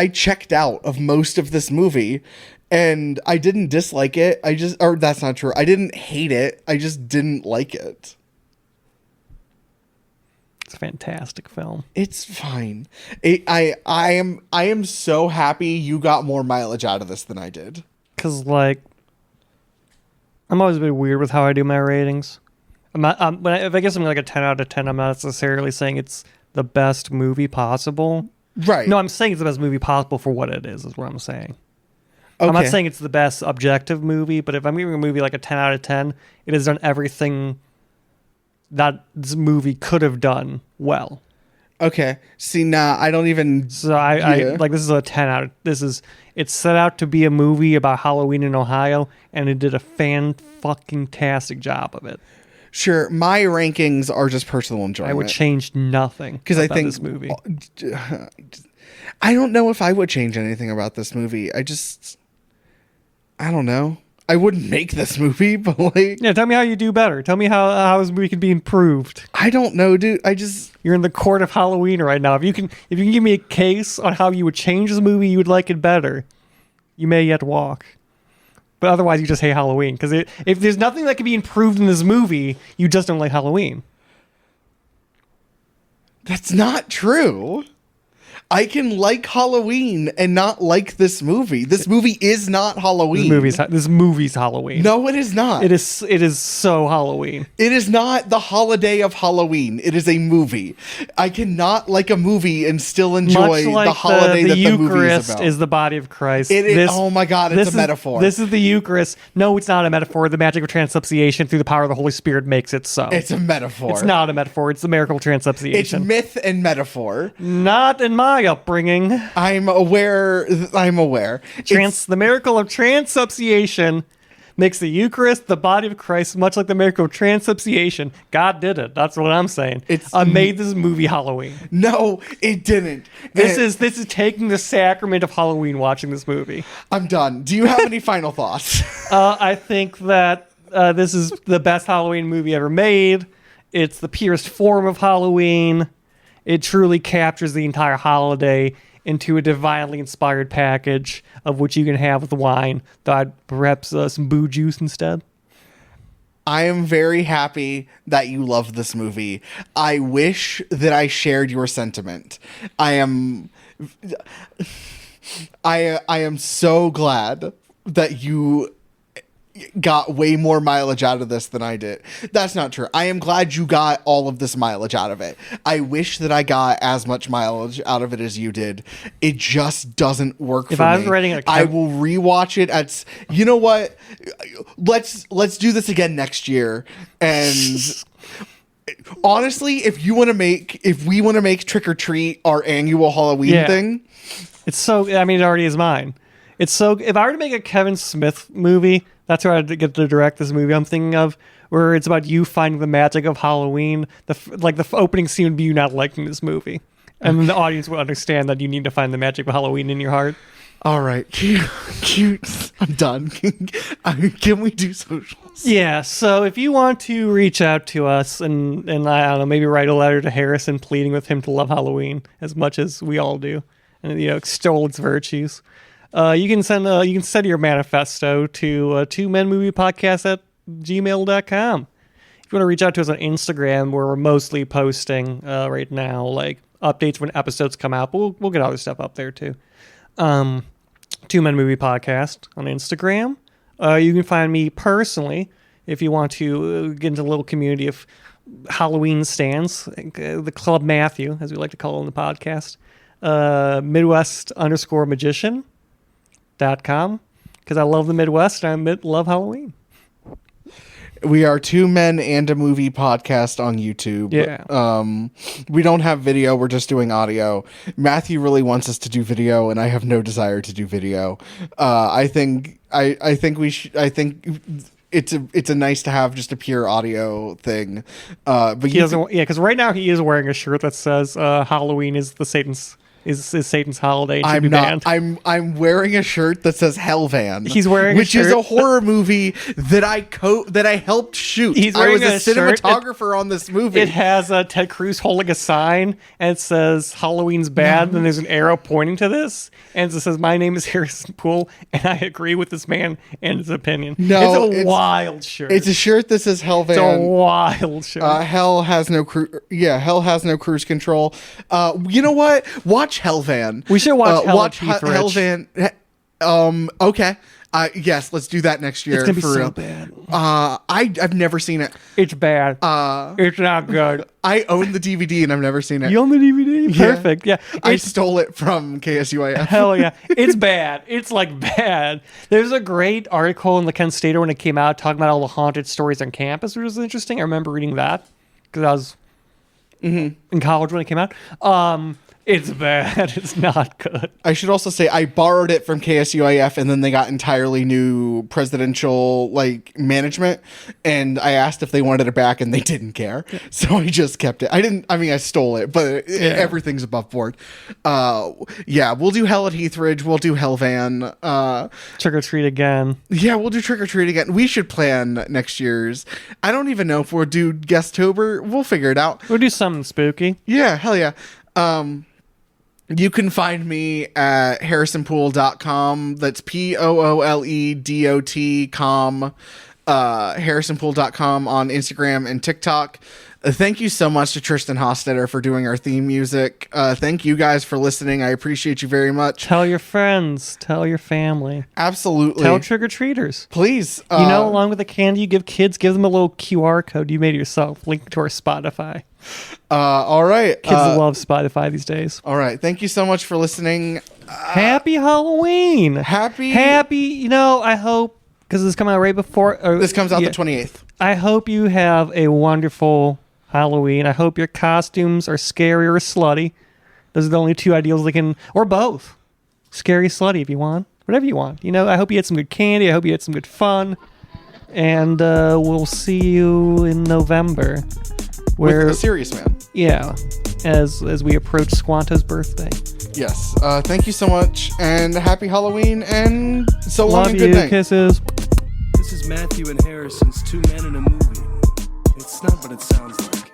checked out of most of this movie and I didn't dislike it. That's not true. I didn't hate it. I just didn't like it. It's a fantastic film. It's fine. I am so happy you got more mileage out of this than I did. Because, like, I'm always a bit weird with how I do my ratings. I'm not, if I guess I'm like a 10 out of 10, I'm not necessarily saying it's the best movie possible. Right. No, I'm saying it's the best movie possible for what it is what I'm saying. Okay. I'm not saying it's the best objective movie, but if I'm giving a movie like a 10 out of 10, it has done everything that this movie could have done well. Okay. See, nah, I don't even... So I like, this is a 10 out of... It's set out to be a movie about Halloween in Ohio, and it did a fan-fucking-tastic job of it. Sure, my rankings are just personal enjoyment. I would change nothing because I think this movie. I don't know if I would change anything about this movie. I don't know. I wouldn't make this movie, but like... Yeah, tell me how you do better. Tell me how this movie can be improved. I don't know, dude. You're in the court of Halloween right now. If you can give me a case on how you would change this movie, you would like it better, you may yet walk. But otherwise, you just hate Halloween. Because if there's nothing that can be improved in this movie, you just don't like Halloween. That's not true. I can like Halloween and not like this movie. This movie is not Halloween. This movie's Halloween. No, it is not. It is so Halloween. It is not the holiday of Halloween. It is a movie. I cannot like a movie and still enjoy the holiday that the movie is Eucharist about. is the body of Christ. Oh my God, it's a metaphor. This is the Eucharist. No, it's not a metaphor. The magic of transubstantiation through the power of the Holy Spirit makes it so. It's a metaphor. It's not a metaphor. It's the miracle of transubstantiation. It's myth and metaphor. Not in my upbringing. I'm aware. The miracle of transubstantiation makes the Eucharist the body of Christ, much like the miracle of transubstantiation. God did it. That's what I'm saying. I made this movie Halloween. No, it didn't. This is taking the sacrament of Halloween watching this movie. I'm done. Do you have any final thoughts? I think that this is the best Halloween movie ever made. It's the purest form of Halloween. It truly captures the entire holiday into a divinely inspired package of which you can have with wine, perhaps some boo juice instead. I am very happy that you love this movie. I wish that I shared your sentiment. I am so glad that you got way more mileage out of this than I did. That's not true. I am glad you got all of this mileage out of it. I wish that I got as much mileage out of it as you did. It just doesn't work for me. I was writing I will rewatch it you know what? Let's do this again next year. And honestly, if we want to make Trick or Treat our annual Halloween thing, it already is mine. If I were to make a Kevin Smith movie, that's who I'd get to direct this movie I'm thinking of, where it's about you finding the magic of Halloween. The opening scene would be you not liking this movie. And then the audience will understand that you need to find the magic of Halloween in your heart. All right. Cute. I'm done. Can we do socials? Yeah, so if you want to reach out to us and I don't know, maybe write a letter to Harrison pleading with him to love Halloween as much as we all do and, extol its virtues, you can send your manifesto to twomenmoviepodcast@gmail.com. If you want to reach out to us on Instagram, where we're mostly posting right now, like updates when episodes come out, but we'll get other stuff up there too. Two Men Movie Podcast on Instagram. You can find me personally if you want to get into a little community of Halloween stands, the Club Matthew, as we like to call it on the podcast. Midwest_magician.com, because I love the Midwest and I love Halloween. We are Two Men and a Movie podcast on YouTube. Yeah. We don't have video. We're just doing audio. Matthew really wants us to do video, and I have no desire to do video. I think it's a nice to have just a pure audio thing. But he doesn't. Yeah, because right now he is wearing a shirt that says Halloween is the Satan's is Satan's holiday. And should I'm be not. banned. I'm wearing a shirt that says Hellvan. He's wearing a which is shirt a horror movie that I helped shoot. He's I was wearing a a shirt. cinematographer on this movie. It has Ted Cruz holding a sign, and it says Halloween's bad. And there's an arrow pointing to this, and it says, "My name is Harrison Poole, and I agree with this man and his opinion." No, it's a wild shirt. It's a shirt that says Hellvan. It's a wild shirt. Hell has no Hell has no cruise control. You know what? Watch Hellvan. We should watch Hell with Heath Rich. Hellvan. Okay. Yes, let's do that next year. It's gonna be for so real. bad. I've never seen it. It's bad. It's not good. I own the DVD and I've never seen it. You own the DVD? Perfect. Yeah. I stole it from KSUIF. Hell yeah. It's bad. It's like bad. There's a great article in the Kent Stater when it came out talking about all the haunted stories on campus, which was interesting. I remember reading that because I was in college when it came out. It's bad. It's not good. I should also say I borrowed it from KSUIF and then they got entirely new presidential management, and I asked if they wanted it back and they didn't care. So I just kept it. I stole it, but everything's above board. We'll do Hell at Heathridge. We'll do Hellvan. Trick or treat again. Yeah, we'll do Trick or Treat again. We should plan next year's. I don't even know if we'll do Guestober. We'll figure it out. We'll do something spooky. Yeah, hell yeah. You can find me at harrisonpoole.com. That's POOLEDOT.com. harrisonpoole.com on Instagram and TikTok. Thank you so much to Tristan Hostetter for doing our theme music. Thank you guys for listening. I appreciate you very much. Tell your friends. Tell your family. Absolutely. Tell trick-or-treaters. Please. Along with the candy you give kids, give them a little QR code you made yourself. Link to our Spotify. All right. Kids love Spotify these days. All right. Thank you so much for listening. Happy Halloween. Happy. I hope, because this comes out right before. This comes out the 28th. I hope you have a wonderful Halloween. I hope your costumes are scary or slutty. Those are the only two ideals they can, or both. Scary, slutty if you want. Whatever you want. I hope you had some good candy. I hope you had some good fun. And we'll see you in November. With a serious man. Yeah. As we approach Squanto's birthday. Yes. Thank you so much. And happy Halloween. And so long and good night. Kisses. This is Matthew and Harrison's Two Men in a Movie. It's not what it sounds like.